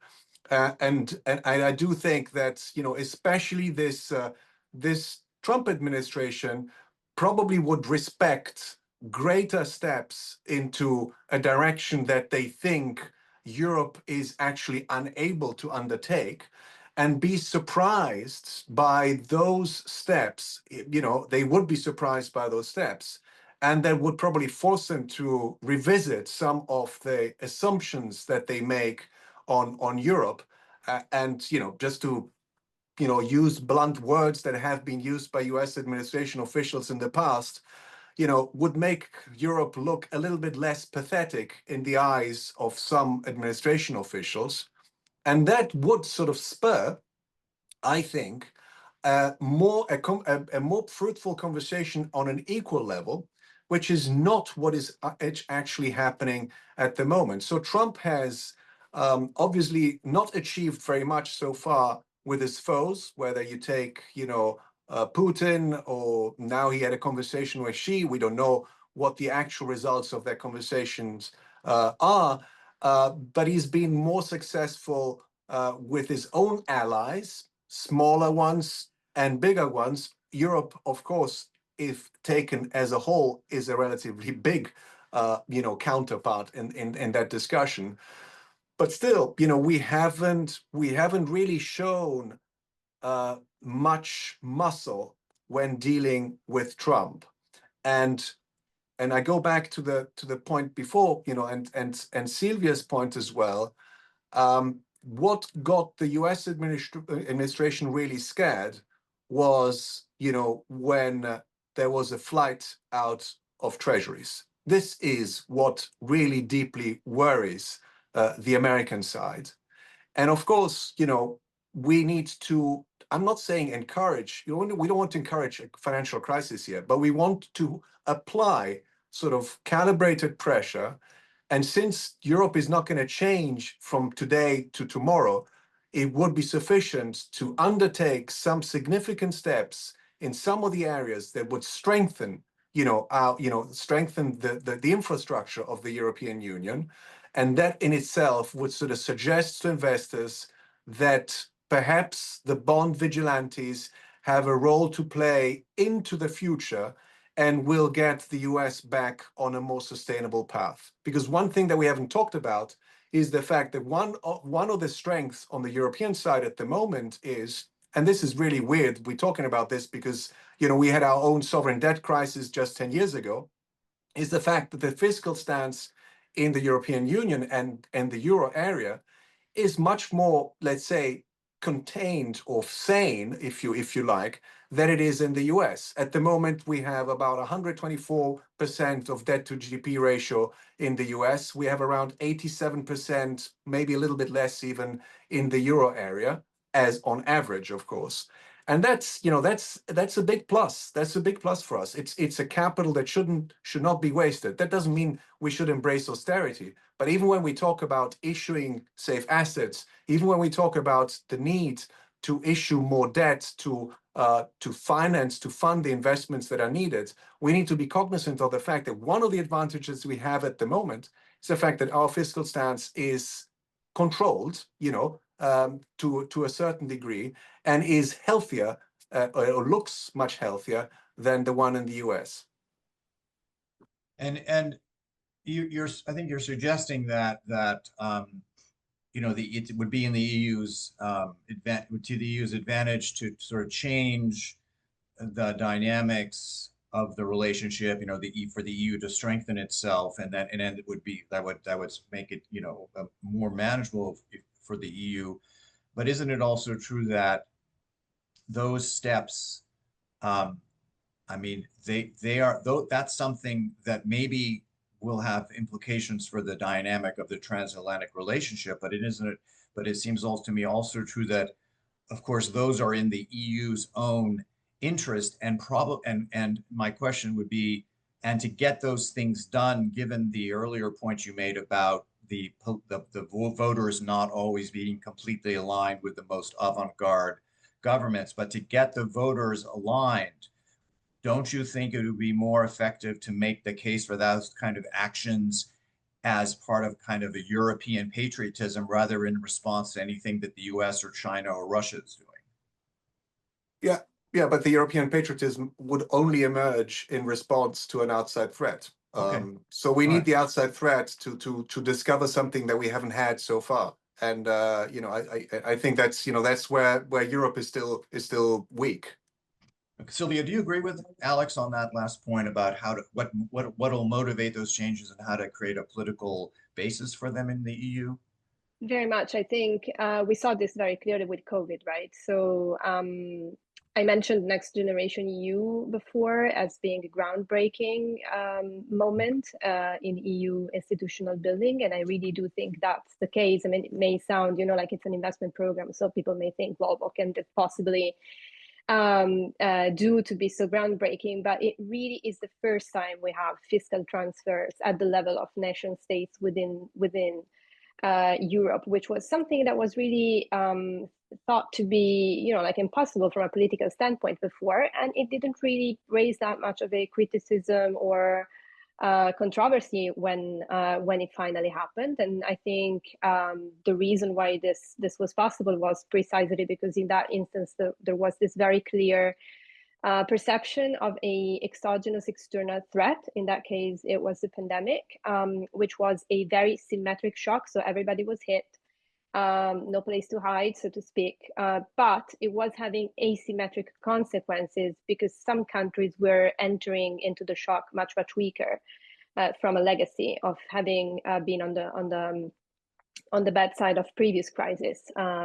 And I do think that especially this Trump administration probably would respect greater steps into a direction that they think Europe is actually unable to undertake, and be surprised by those steps. They would be surprised by those steps, and that would probably force them to revisit some of the assumptions that they make on Europe. And just to use blunt words that have been used by US administration officials in the past, would make Europe look a little bit less pathetic in the eyes of some administration officials. And that would sort of spur, I think, a more fruitful conversation on an equal level, which is not what is actually happening at the moment. So Trump has obviously not achieved very much so far with his foes, whether you take, Putin, or now he had a conversation with Xi. We don't know what the actual results of their conversations are, but he's been more successful with his own allies, smaller ones and bigger ones. Europe, of course, if taken as a whole, is a relatively big, counterpart in that discussion. But still, we haven't really shown much muscle when dealing with Trump. And I go back to the point before, and Silvia's point as well. What got the US administration really scared was, when there was a flight out of treasuries. This is what really deeply worries the American side. And of course, we need to, I'm not saying encourage, we don't want to encourage a financial crisis here, but we want to apply sort of calibrated pressure. And since Europe is not going to change from today to tomorrow, it would be sufficient to undertake some significant steps in some of the areas that would strengthen, strengthen the infrastructure of the European Union. And that in itself would sort of suggest to investors that perhaps the bond vigilantes have a role to play into the future and will get the US back on a more sustainable path. Because one thing that we haven't talked about is the fact that one of the strengths on the European side at the moment is, and this is really weird, we're talking about this because we had our own sovereign debt crisis just 10 years ago, is the fact that the fiscal stance in the European Union and the Euro area is much more, let's say, contained or sane, if you like, than it is in the US. At the moment, we have about 124% of debt to GDP ratio in the US. We have around 87%, maybe a little bit less even in the Euro area, as on average, of course. And that's, you know, that's a big plus. That's a big plus for us. It's a capital that should not be wasted. That doesn't mean we should embrace austerity. But even when we talk about issuing safe assets, even when we talk about the need to issue more debt to finance, to fund the investments that are needed, we need to be cognizant of the fact that one of the advantages we have at the moment is the fact that our fiscal stance is controlled, you know, to a certain degree, and is healthier or looks much healthier than the one in the US. And I think you're suggesting that you know, it would be in the EU's advantage to sort of change the dynamics of the relationship, you know, for the EU to strengthen itself, and then it would be that would make it, you know, more manageable for the EU. But isn't it also true that those steps, I mean, they are, though, that's something that maybe will have implications for the dynamic of the transatlantic relationship, but it seems also to me also true that, of course, those are in the EU's own interest, and my question would be, and to get those things done, given the earlier point you made about the voters not always being completely aligned with the most avant-garde governments, but to get the voters aligned, don't you think it would be more effective to make the case for those kind of actions as part of kind of a European patriotism rather in response to anything that the US or China or Russia is doing? Yeah, but the European patriotism would only emerge in response to an outside threat. Okay. So we need the outside threat to discover something that we haven't had so far. And you know, I think that's, you know, that's where Europe is still weak. Sylvia, do you agree with Alex on that last point about what will motivate those changes and how to create a political basis for them in the EU? Very much. I think we saw this very clearly with COVID, right? So I mentioned Next Generation EU before as being a groundbreaking moment in EU institutional building. And I really do think that's the case. I mean, it may sound, you know, like it's an investment program. So people may think, well, what can this possibly do to be so groundbreaking? But it really is the first time we have fiscal transfers at the level of nation states within Europe, which was something that was really thought to be, you know, like impossible from a political standpoint before, and it didn't really raise that much of a criticism or controversy when it finally happened. And I think the reason why this was possible was precisely because in that instance there was this very clear perception of a exogenous external threat. In that case, it was the pandemic, which was a very symmetric shock. So everybody was hit, no place to hide, so to speak. But it was having asymmetric consequences because some countries were entering into the shock much weaker from a legacy of having been on the bad side of previous crises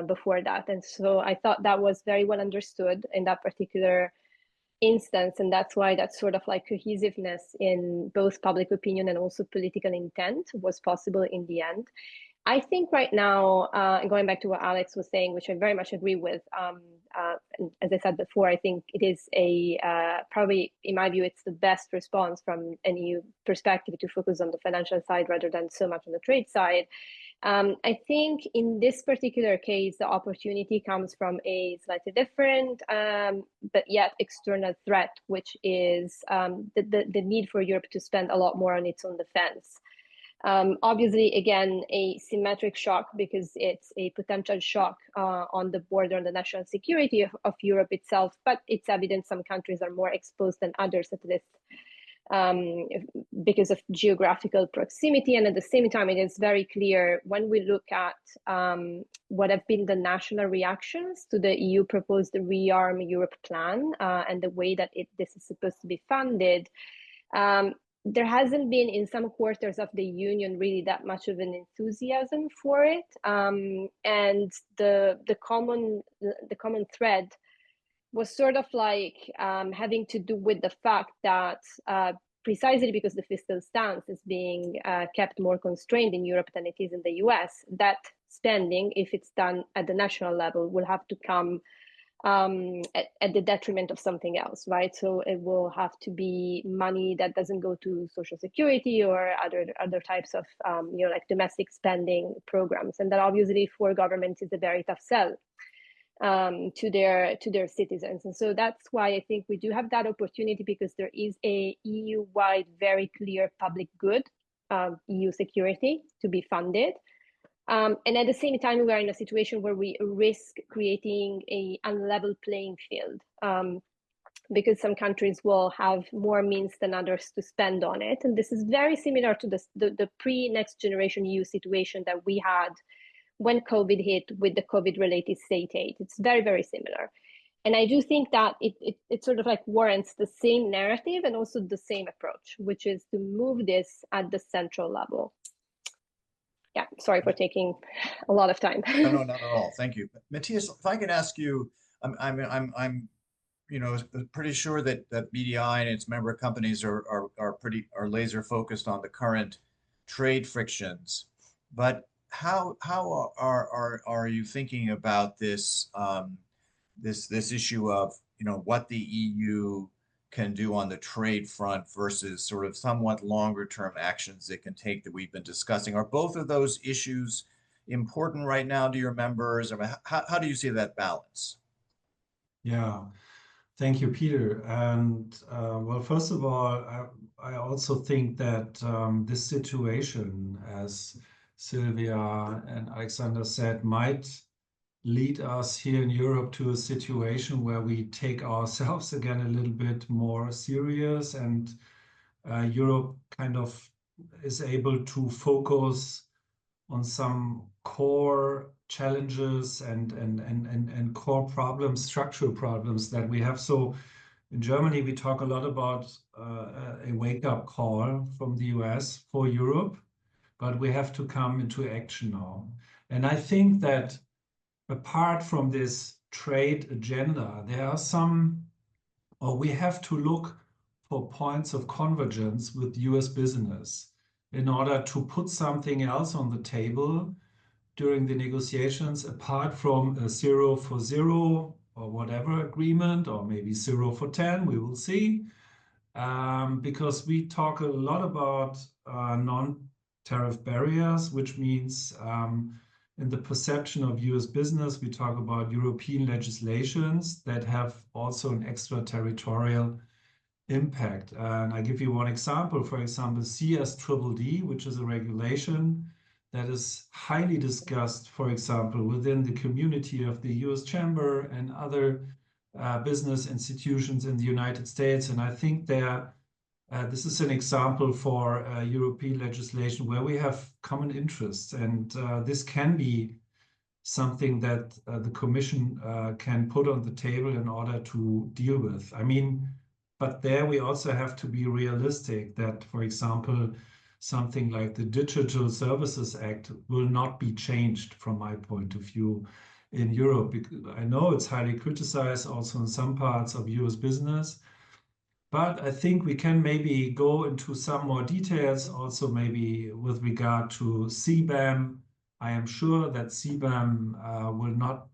before that. And so I thought that was very well understood in that particular instance, and that's why that sort of like cohesiveness in both public opinion and also political intent was possible in the end. I think right now, going back to what Alex was saying, which I very much agree with, and as I said before, I think it is probably, in my view, it's the best response from an EU perspective to focus on the financial side rather than so much on the trade side. I think in this particular case, the opportunity comes from a slightly different, but yet external threat, which is the need for Europe to spend a lot more on its own defense. Obviously, again, a symmetric shock because it's a potential shock on the border, on the national security of Europe itself, but it's evident some countries are more exposed than others at this because of geographical proximity. And at the same time, it is very clear when we look at what have been the national reactions to the EU proposed Rearm Europe plan and the way that this is supposed to be funded. There hasn't been in some quarters of the Union really that much of an enthusiasm for it. And the common thread was sort of like having to do with the fact that precisely because the fiscal stance is being kept more constrained in Europe than it is in the US, that spending, if it's done at the national level, will have to come at the detriment of something else, right? So it will have to be money that doesn't go to social security or other types of like domestic spending programs, and that obviously for governments is a very tough sell to their citizens. And so that's why I think we do have that opportunity, because there is a EU-wide very clear public good, EU security, to be funded. And at the same time, we are in a situation where we risk creating a unlevel playing field, because some countries will have more means than others to spend on it. And this is very similar to the pre-Next Generation EU situation that we had when COVID hit with the COVID-related state aid. It's very, very similar. And I do think that it sort of like warrants the same narrative and also the same approach, which is to move this at the central level. Yeah, sorry for taking a lot of time. No, not at all. Thank you. Matthias, if I could ask you, I'm pretty sure that BDI and its member companies are laser focused on the current trade frictions. But how are you thinking about this this issue of what the EU can do on the trade front versus sort of somewhat longer term actions it can take that we've been discussing? Are both of those issues important right now to your members? I mean, how do you see that balance? Yeah, thank you, Peter. And well, first of all, I also think that this situation, as Sylvia and Alexander said, might lead us here in Europe to a situation where we take ourselves again a little bit more serious, and Europe kind of is able to focus on some core challenges and core problems, structural problems that we have. So in Germany, we talk a lot about a wake-up call from the US for Europe, but we have to come into action now. And I think that apart from this trade agenda, there are we have to look for points of convergence with US business in order to put something else on the table during the negotiations, apart from a 0 for 0 or whatever agreement, or maybe 0 for 10, we will see. Because we talk a lot about non-tariff barriers, which means in the perception of US business, we talk about European legislations that have also an extraterritorial impact. And I give you one example. For example, CSDDD, which is a regulation that is highly discussed, for example, within the community of the US Chamber and other business institutions in the United States. And I think this is an example for European legislation where we have common interests. And this can be something that the Commission can put on the table in order to deal with. I mean, but there we also have to be realistic that, for example, something like the Digital Services Act will not be changed from my point of view in Europe. I know it's highly criticized also in some parts of US business, but I think we can maybe go into some more details also maybe with regard to CBAM. I am sure that CBAM will not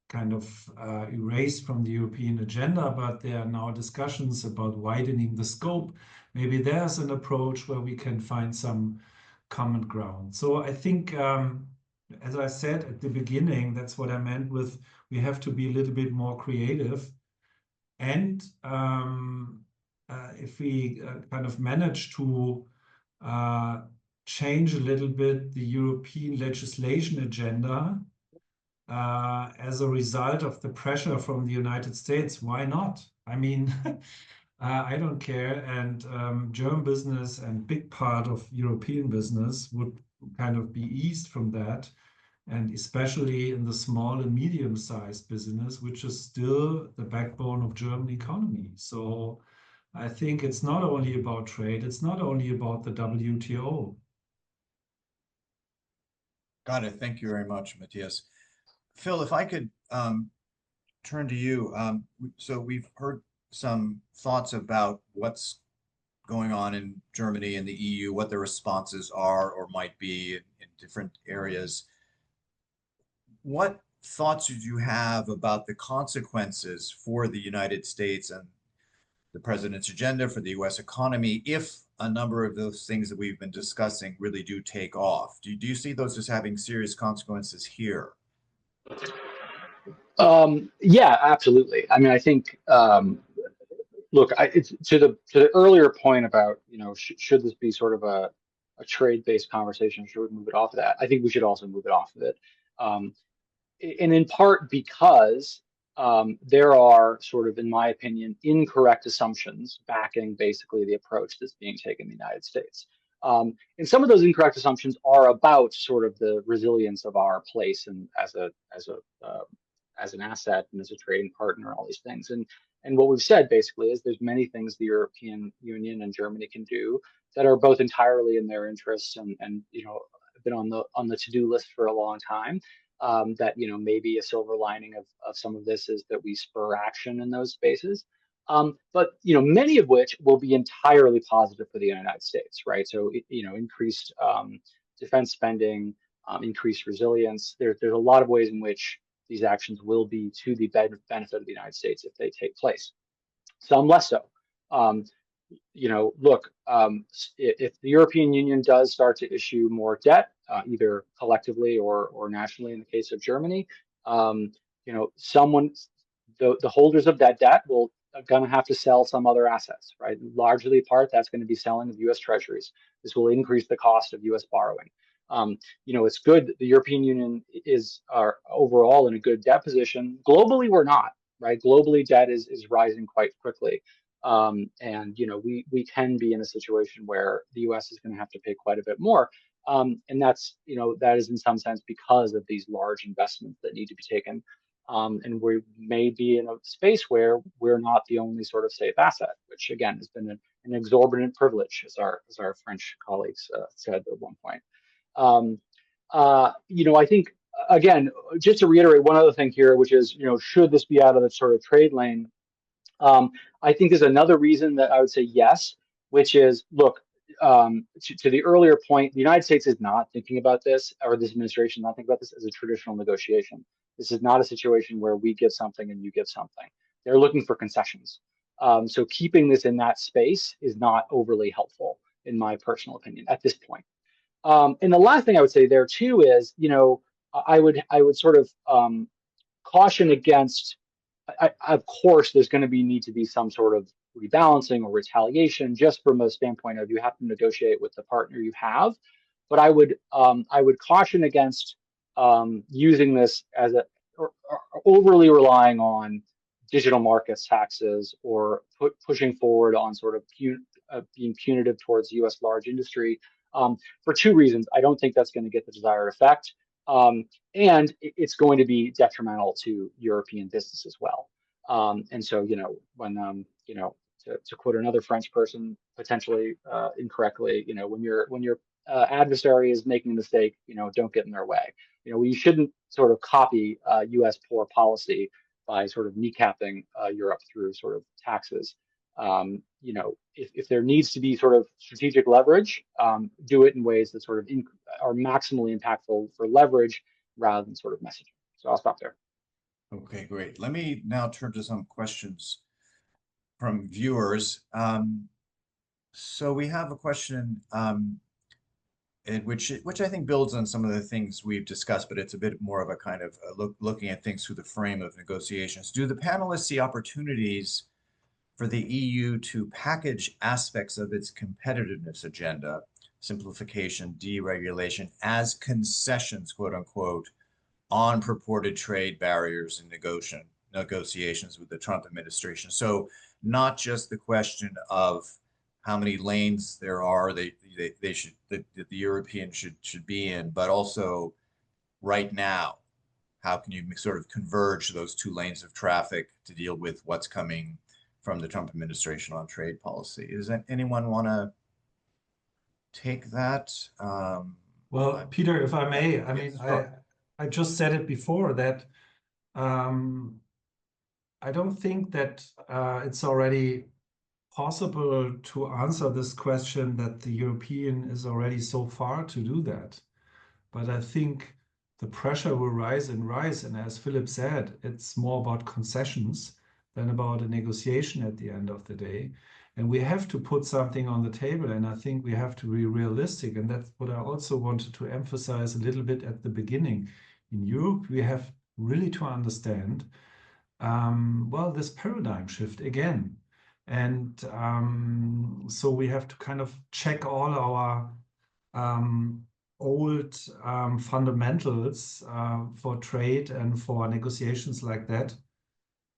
kind of erased from the European agenda, but there are now discussions about widening the scope. Maybe there's an approach where we can find some common ground. So I think, as I said at the beginning, that's what I meant with we have to be a little bit more creative. And if we kind of manage to change a little bit the European legislation agenda, as a result of the pressure from the United States, why not? I mean, I don't care. And German business and big part of European business would kind of be eased from that. And especially in the small and medium-sized business, which is still the backbone of German economy. So I think it's not only about trade, it's not only about the WTO. Got it. Thank you very much, Matthias. Phil, if I could turn to you. So we've heard some thoughts about what's going on in Germany and the EU, what the responses are or might be in different areas. What thoughts did you have about the consequences for the United States and the president's agenda for the US economy if a number of those things that we've been discussing really do take off? Do you see those as having serious consequences here? Yeah, absolutely. I mean, I think, look, it's to the earlier point about, should this be sort of a trade-based conversation? Should we move it off of that? I think we should also move it off of it. And in part because there are sort of, in my opinion, incorrect assumptions backing basically the approach that's being taken in the United States. And some of those incorrect assumptions are about sort of the resilience of our place and as an asset and as a trading partner, all these things. And what we've said basically is there's many things the European Union and Germany can do that are both entirely in their interests and have been on the to-do list for a long time. That maybe a silver lining of some of this is that we spur action in those spaces. But many of which will be entirely positive for the United States, right? So increased defense spending, increased resilience. There's a lot of ways in which these actions will be to the benefit of the United States if they take place. Some less so. Look, if the European Union does start to issue more debt, either collectively or nationally, in the case of Germany, the holders of that debt will going to have to sell some other assets, right? Largely part that's going to be selling of U.S. Treasuries. This will increase the cost of U.S. borrowing. It's good that the European Union are overall in a good debt position. Globally, we're not, right? Globally, debt is rising quite quickly. And we can be in a situation where the U.S. is going to have to pay quite a bit more. And that's, that is in some sense because of these large investments that need to be taken. And we may be in a space where we're not the only sort of safe asset, which again has been an exorbitant privilege, as our French colleagues said at one point. I think again, just to reiterate one other thing here, which is, should this be out of the sort of trade lane? I think there's another reason that I would say yes, which is, look, to the earlier point, the United States is not thinking about this, or this administration is not thinking about this as a traditional negotiation. This is not a situation where we give something and you give something. They're looking for concessions. So keeping this in that space is not overly helpful, in my personal opinion, at this point. And the last thing I would say there too is, I would sort of caution against. Of course, there's going to need to be some sort of rebalancing or retaliation, just from a standpoint of you have to negotiate with the partner you have. But I would caution against using this as or overly relying on digital markets taxes or pushing forward on sort of being punitive towards U.S. large industry for two reasons. I don't think that's going to get the desired effect. And it's going to be detrimental to European business as well. And so, when, to quote another French person, potentially incorrectly, when your adversary is making a mistake, don't get in their way. We shouldn't sort of copy U.S. poor policy by sort of kneecapping Europe through sort of taxes. If there needs to be sort of strategic leverage, do it in ways that sort of are maximally impactful for leverage rather than sort of messaging. So I'll stop there. Okay, great. Let me now turn to some questions from viewers. So we have a question which I think builds on some of the things we've discussed, but it's a bit more of a kind of looking at things through the frame of negotiations. Do the panelists see opportunities for the EU to package aspects of its competitiveness agenda, simplification, deregulation, as concessions, quote unquote, on purported trade barriers and negotiations with the Trump administration? So not just the question of how many lanes there are that the Europeans should be in, but also right now, how can you sort of converge those two lanes of traffic to deal with what's coming from the Trump administration on trade policy? Does anyone want to take that? Well, Peter, if I may, I mean, sure. I just said it before that I don't think that it's already possible to answer this question that the European is already so far to do that. But I think the pressure will rise and rise. And as Philip said, it's more about concessions than about a negotiation at the end of the day. And we have to put something on the table. And I think we have to be realistic. And that's what I also wanted to emphasize a little bit at the beginning. In Europe, we have really to understand, well, this paradigm shift again. And so we have to kind of check all our old fundamentals for trade and for negotiations like that.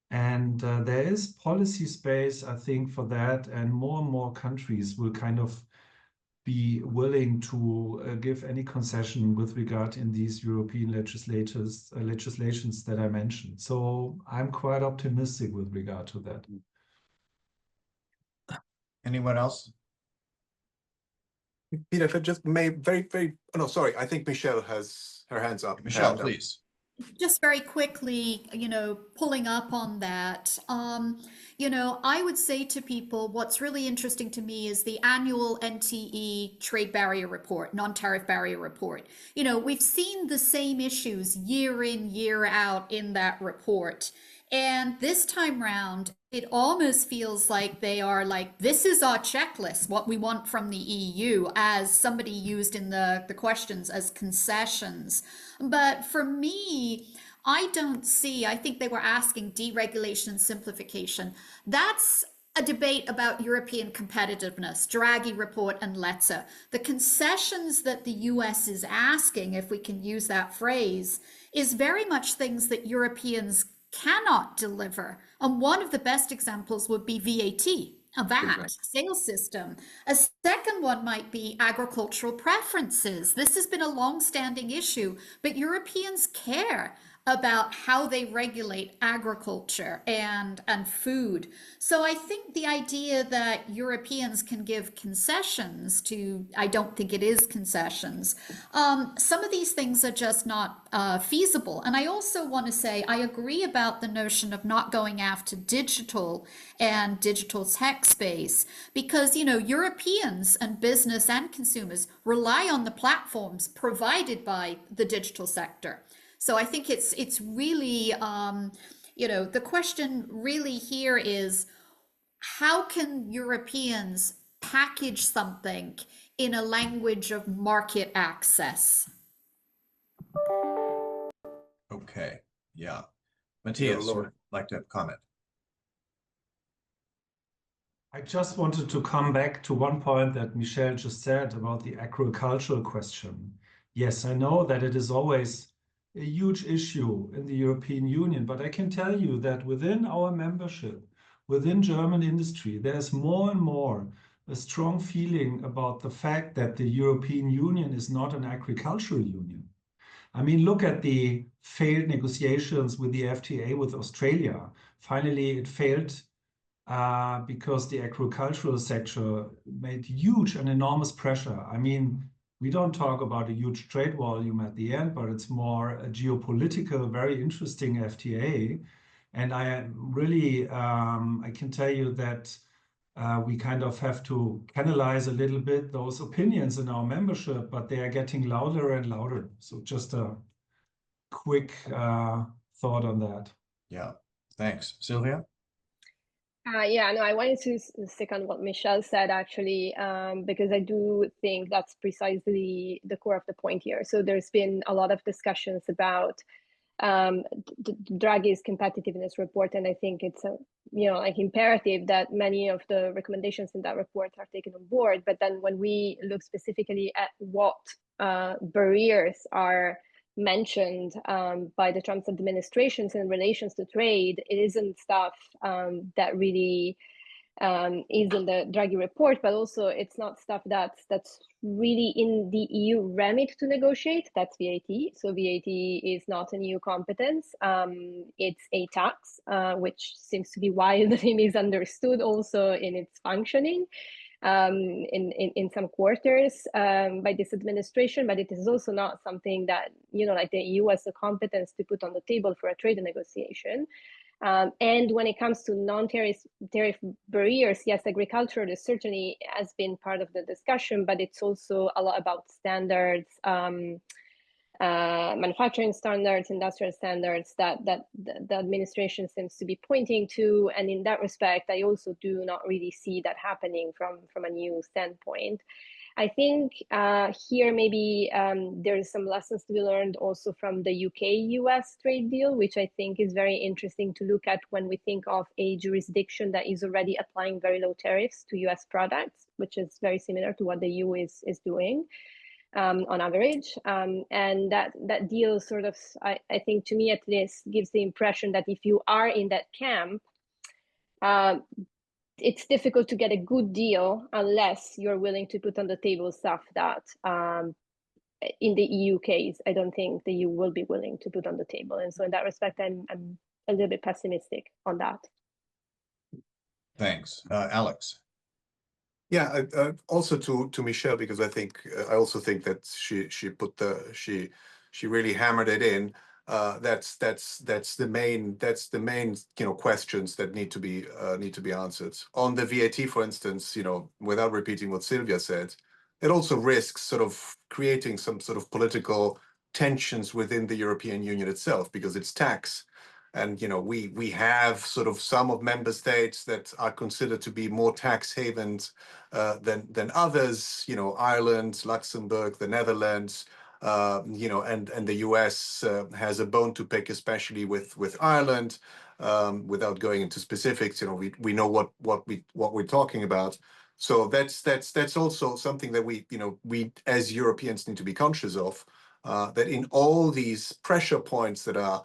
And there is policy space, I think, for that. And more countries will kind of be willing to give any concession with regard in these European legislations that I mentioned. So I'm quite optimistic with regard to that. Anyone else? Peter, if I just may oh, no, sorry, I think Michelle has her hands up. Michelle, please. Just very quickly, pulling up on that, I would say to people, what's really interesting to me is the annual NTE trade barrier report, non-tariff barrier report. We've seen the same issues year in, year out in that report. And this time round, it almost feels like they are like, this is our checklist, what we want from the EU, as somebody used in the questions as concessions. But for me, I think they were asking deregulation and simplification. That's a debate about European competitiveness, Draghi report and Letzer. The concessions that the US is asking, if we can use that phrase, is very much things that Europeans cannot deliver. And one of the best examples would be VAT, a VAT sales system. A second one might be agricultural preferences. This has been a long-standing issue, but Europeans care about how they regulate agriculture and food. So I think the idea that Europeans can give concessions to, I don't think it is concessions. Some of these things are just not feasible. And I also want to say, I agree about the notion of not going after digital and digital tech space, because, Europeans and business and consumers rely on the platforms provided by the digital sector. So I think it's really, the question really here is, how can Europeans package something in a language of market access? Okay, yeah. Matthias, would like to have a comment. I just wanted to come back to one point that Michelle just said about the agricultural question. Yes, I know that it is always a huge issue in the European Union, but I can tell you that within our membership, within German industry, there's more and more a strong feeling about the fact that the European Union is not an agricultural union. I mean, look at the failed negotiations with the FTA with Australia. Finally, it failed because the agricultural sector made huge and enormous pressure. I mean, we don't talk about a huge trade volume at the end, but it's more a geopolitical, very interesting FTA. And I really, I can tell you that we kind of have to canalize a little bit those opinions in our membership, but they are getting louder and louder. So just a quick thought on that. Yeah, thanks. Sylvia? I wanted to second what Michelle said, actually, because I do think that's precisely the core of the point here. So there's been a lot of discussions about Draghi's competitiveness report, and I think it's imperative that many of the recommendations in that report are taken on board. But then when we look specifically at what barriers are mentioned by the Trump administrations in relations to trade, it isn't stuff that really is in the Draghi report, but also it's not stuff that's really in the EU remit to negotiate. That's VAT. So VAT is not an EU competence. It's a tax, which seems to be wildly misunderstood also in its functioning in some quarters by this administration, but it is also not something that, like the EU has the competence to put on the table for a trade negotiation. And when it comes to non-tariff barriers, yes, agriculture is certainly has been part of the discussion, but it's also a lot about standards, manufacturing standards, industrial standards that the administration seems to be pointing to. And in that respect, I also do not really see that happening from a new standpoint. I think here maybe there's some lessons to be learned also from the UK-US trade deal, which I think is very interesting to look at when we think of a jurisdiction that is already applying very low tariffs to US products, which is very similar to what the EU is doing on average. And that deal sort of, I think to me at least, gives the impression that if you are in that camp, it's difficult to get a good deal unless you're willing to put on the table stuff that in the EU case, I don't think the EU will be willing to put on the table. And so in that respect, I'm a little bit pessimistic on that. Thanks. Alex. Yeah, also to Michelle, because I also think that she really hammered it in. That's the main questions that need to be answered. On the VAT, for instance, without repeating what Sylvia said, it also risks sort of creating some sort of political tensions within the European Union itself, because it's tax. And we have sort of some of member states that are considered to be more tax havens than others. Ireland, Luxembourg, the Netherlands, and the US has a bone to pick, especially with Ireland. Without going into specifics, we know what we're talking about. So that's also something that we as Europeans need to be conscious of. That in all these pressure points that are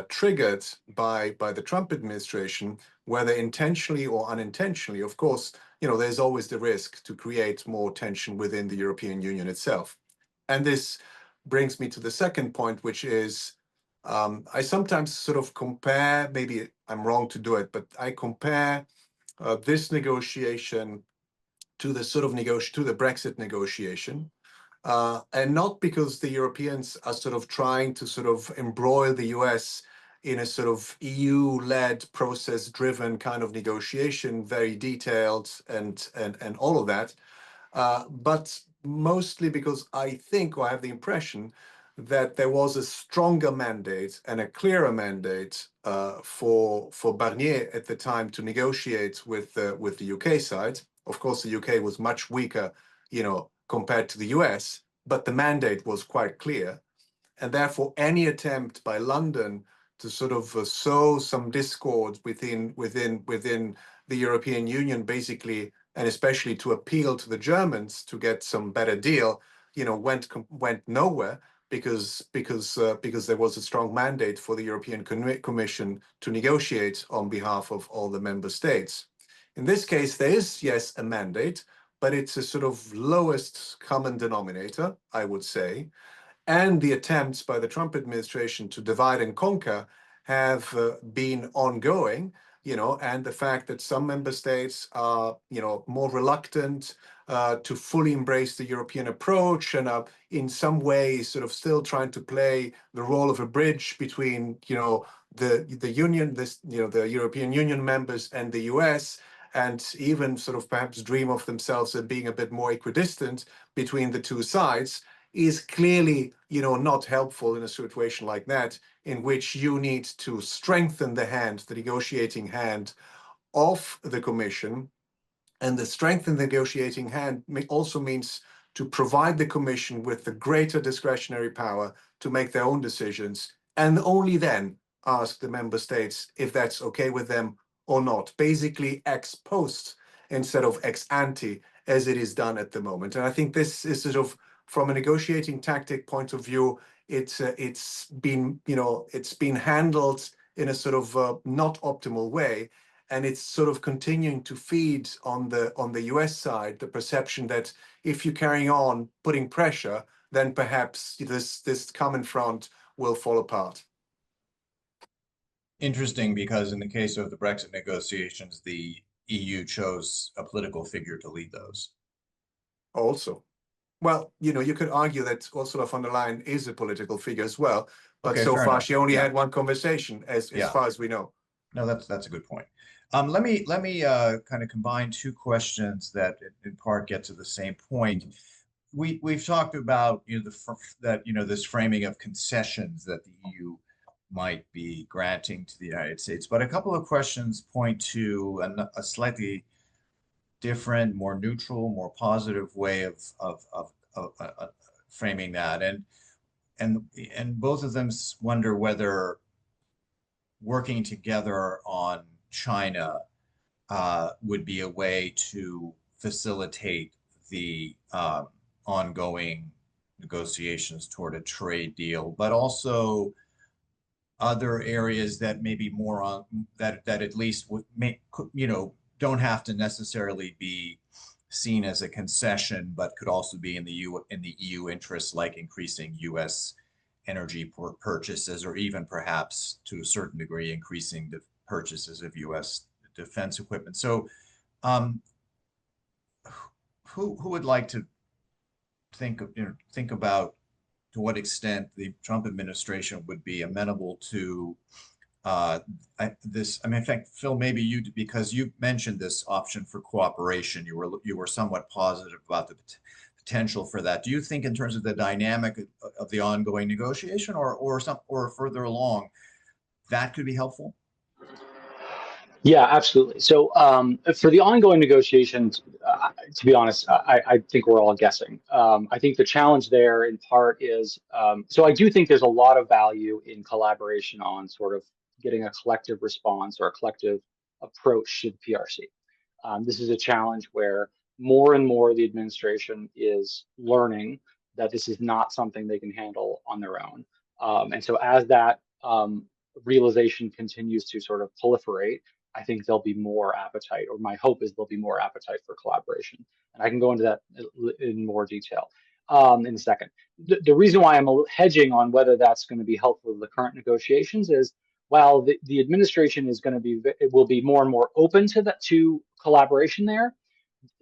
triggered by the Trump administration, whether intentionally or unintentionally, of course, there's always the risk to create more tension within the European Union itself. And this brings me to the second point, which is I sometimes sort of compare, maybe I'm wrong to do it, but I compare this negotiation to the Brexit negotiation. And not because the Europeans are sort of trying to sort of embroil the US in a sort of EU-led, process-driven kind of negotiation, very detailed and all of that, but mostly because I think, or I have the impression, that there was a stronger mandate and a clearer mandate for Barnier at the time to negotiate with the UK side. Of course, the UK was much weaker, compared to the US, but the mandate was quite clear. And therefore, any attempt by London to sort of sow some discord within the European Union, basically, and especially to appeal to the Germans to get some better deal, went nowhere, because there was a strong mandate for the European Commission to negotiate on behalf of all the member states. In this case, there is, yes, a mandate, but it's a sort of lowest common denominator, I would say. And the attempts by the Trump administration to divide and conquer have been ongoing, and the fact that some member states are, more reluctant to fully embrace the European approach and are in some ways sort of still trying to play the role of a bridge between, the Union, the European Union members and the US, and even sort of perhaps dream of themselves as being a bit more equidistant between the two sides, is clearly, not helpful in a situation like that, in which you need to strengthen the negotiating hand of the Commission. And the strengthened negotiating hand also means to provide the Commission with the greater discretionary power to make their own decisions, and only then ask the member states if that's okay with them or not, basically ex post instead of ex ante, as it is done at the moment. And I think this is sort of, from a negotiating tactic point of view, it's been handled in a sort of not optimal way, and it's sort of continuing to feed on the US side the perception that if you're carrying on putting pressure, then perhaps this common front will fall apart. Interesting, because in the case of the Brexit negotiations, the EU chose a political figure to lead those. Also. Well, you could argue that Ursula von der Leyen is a political figure as well, but Okay, so fair far enough. she only Yeah. had one conversation, as Yeah. far as we know. No, that's a good point. Let me kind of combine two questions that in part get to the same point. We've talked about this framing of concessions that the EU might be granting to the United States, but a couple of questions point to a slightly different, more neutral, more positive way of framing that, and both of them wonder whether working together on China would be a way to facilitate the ongoing negotiations toward a trade deal, but also other areas that may be more on that at least would make, don't have to necessarily be seen as a concession, but could also be in the EU interest, like increasing U.S. energy purchases, or even perhaps to a certain degree increasing the purchases of U.S. defense equipment. So who would like to think about to what extent the Trump administration would be amenable to this? I mean, in fact, Phil, maybe you, because you mentioned this option for cooperation, you were somewhat positive about the potential for that. Do you think, in terms of the dynamic of the ongoing negotiation, or further along, that could be helpful? Yeah, absolutely. So for the ongoing negotiations, to be honest, I think we're all guessing. I think the challenge there in part is, so I do think there's a lot of value in collaboration on sort of getting a collective response or a collective approach to the PRC. This is a challenge where more and more the administration is learning that this is not something they can handle on their own. And so as that realization continues to sort of proliferate, I think there'll be more appetite, or my hope is there'll be more appetite for collaboration. And I can go into that in more detail in a second. The reason why I'm hedging on whether that's going to be helpful to the current negotiations is, while the administration is going to be, it will be more and more open to collaboration there,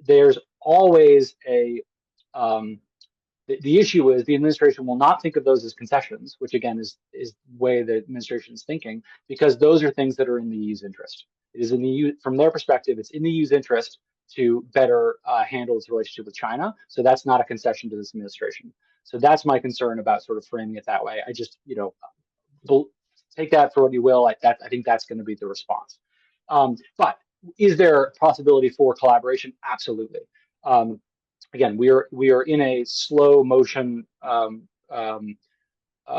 there's always a, the issue is the administration will not think of those as concessions, which again is the way the administration is thinking, because those are things that are in the EU's interest. It is in the EU, from their perspective, it's in the EU's interest to better handle its relationship with China. So that's not a concession to this administration. So that's my concern about sort of framing it that way. I just, take that for what you will. I think that's going to be the response. But is there a possibility for collaboration? Absolutely. Again, we are in a slow motion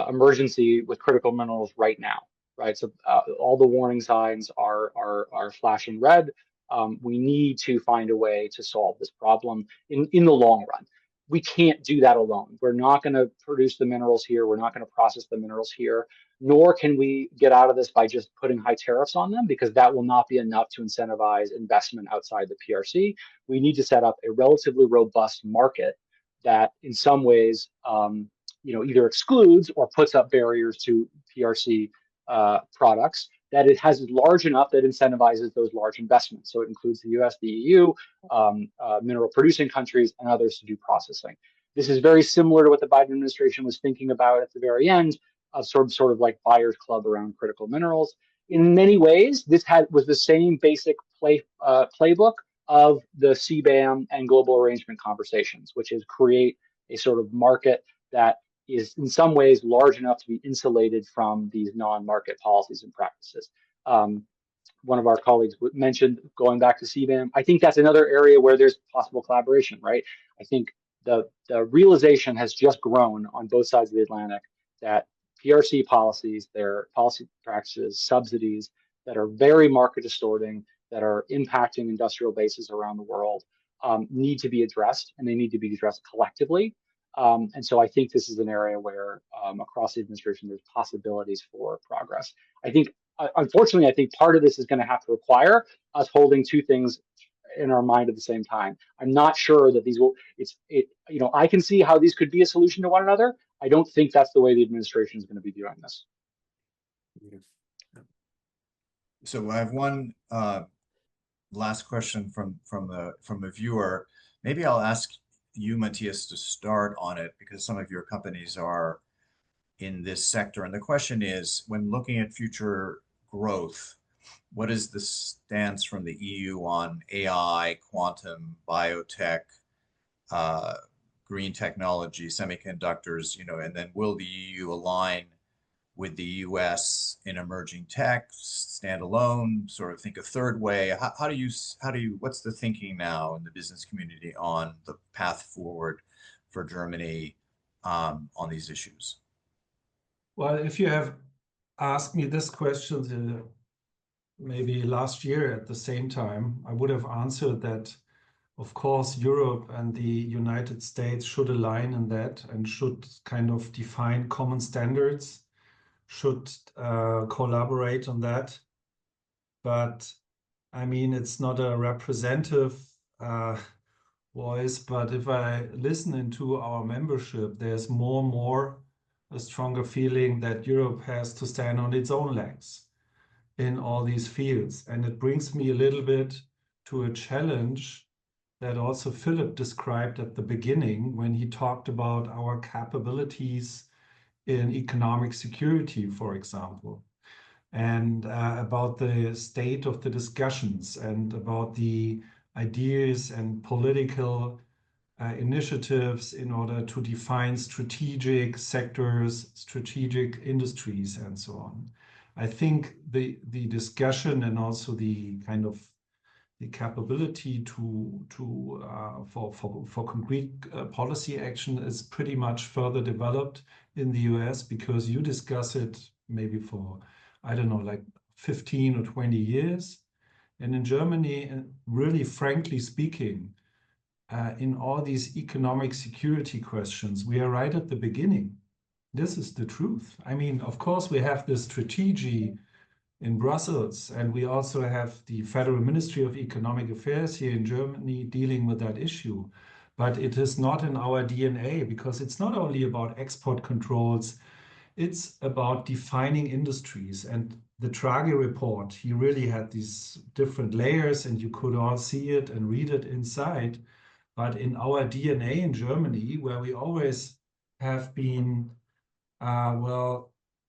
emergency with critical minerals right now, right? So all the warning signs are flashing red. We need to find a way to solve this problem in the long run. We can't do that alone. We're not going to produce the minerals here. We're not going to process the minerals here, nor can we get out of this by just putting high tariffs on them, because that will not be enough to incentivize investment outside the PRC. We need to set up a relatively robust market that in some ways, either excludes or puts up barriers to PRC products, that it has large enough that incentivizes those large investments. So it includes the US, the EU, mineral producing countries, and others to do processing. This is very similar to what the Biden administration was thinking about at the very end, of sort of like buyer's club around critical minerals. In many ways, this was the same basic playbook of the CBAM and global arrangement conversations, which is create a sort of market that is in some ways large enough to be insulated from these non-market policies and practices. One of our colleagues mentioned going back to CBAM. I think that's another area where there's possible collaboration, right? I think the realization has just grown on both sides of the Atlantic that PRC policies, their policy practices, subsidies that are very market distorting, that are impacting industrial bases around the world, need to be addressed, and they need to be addressed collectively. And so I think this is an area where across the administration, there's possibilities for progress. I think, unfortunately, I think part of this is going to have to require us holding two things in our mind at the same time. I'm not sure that these will, I can see how these could be a solution to one another. I don't think that's the way the administration is going to be doing this. So I have one last question from the viewer. Maybe I'll ask you, Matthias, to start on it because some of your companies are in this sector. And the question is, when looking at future growth, what is the stance from the EU on AI, quantum, biotech, green technology, semiconductors, and then will the EU align with the US in emerging tech, stand alone, sort of think a third way? What's the thinking now in the business community on the path forward for Germany on these issues? Well, if you have asked me this question maybe last year at the same time, I would have answered that, of course, Europe and the United States should align in that and should kind of define common standards, should collaborate on that. But I mean, it's not a representative voice, but if I listen into our membership, there's more and more a stronger feeling that Europe has to stand on its own legs in all these fields. And it brings me a little bit to a challenge that also Philip described at the beginning when he talked about our capabilities in economic security, for example, and about the state of the discussions and about the ideas and political initiatives in order to define strategic sectors, strategic industries, and so on. I think the discussion and also the kind of the capability for concrete policy action is pretty much further developed in the US because you discuss it maybe for, I don't know, like 15 or 20 years. And in Germany, really frankly speaking, in all these economic security questions, we are right at the beginning. This is the truth. I mean, of course, we have this strategy in Brussels, and we also have the Federal Ministry of Economic Affairs here in Germany dealing with that issue. But it is not in our DNA because it's not only about export controls, it's about defining industries. And the Draghi report, he really had these different layers, and you could all see it and read it inside. But in our DNA in Germany, where we always have been,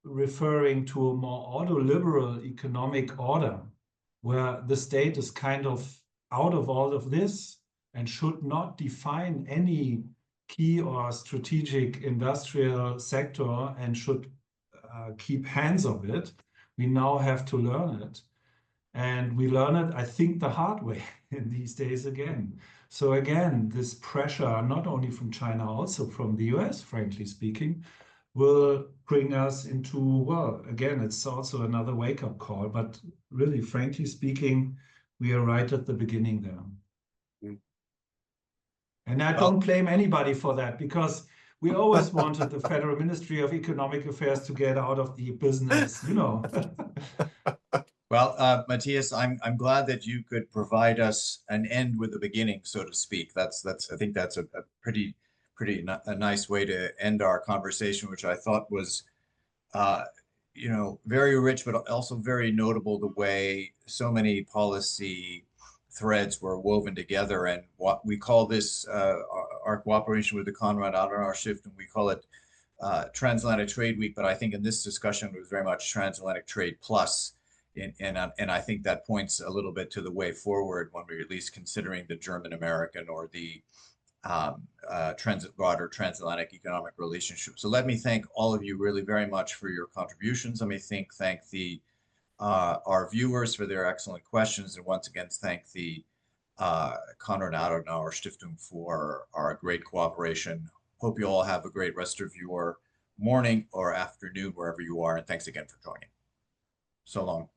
referring to a more ordoliberal economic order, where the state is kind of out of all of this and should not define any key or strategic industrial sector and should keep hands of it. We now have to learn it. And we learn it, I think, the hard way in these days again. So again, this pressure, not only from China, also from the US, frankly speaking, will bring us into, well, again, it's also another wake-up call, but really, frankly speaking, we are right at the beginning there. And I don't blame anybody for that because we always wanted the Federal Ministry of Economic Affairs to get out of the business, Well, Matthias, I'm glad that you could provide us an end with a beginning, so to speak. I think that's a pretty nice way to end our conversation, which I thought was, very rich, but also very notable the way so many policy threads were woven together. And what we call this, our cooperation with the Konrad Adenauer Stiftung, we call it Transatlantic Trade Week. But I think in this discussion, it was very much Transatlantic Trade Plus. And I think that points a little bit to the way forward when we're at least considering the German-American or the broader transatlantic economic relationship. So let me thank all of you really very much for your contributions. Let me thank the our viewers for their excellent questions, and once again thank the Konrad Adenauer Stiftung for our great cooperation. Hope you all have a great rest of your morning or afternoon wherever you are, and thanks again for joining. So long.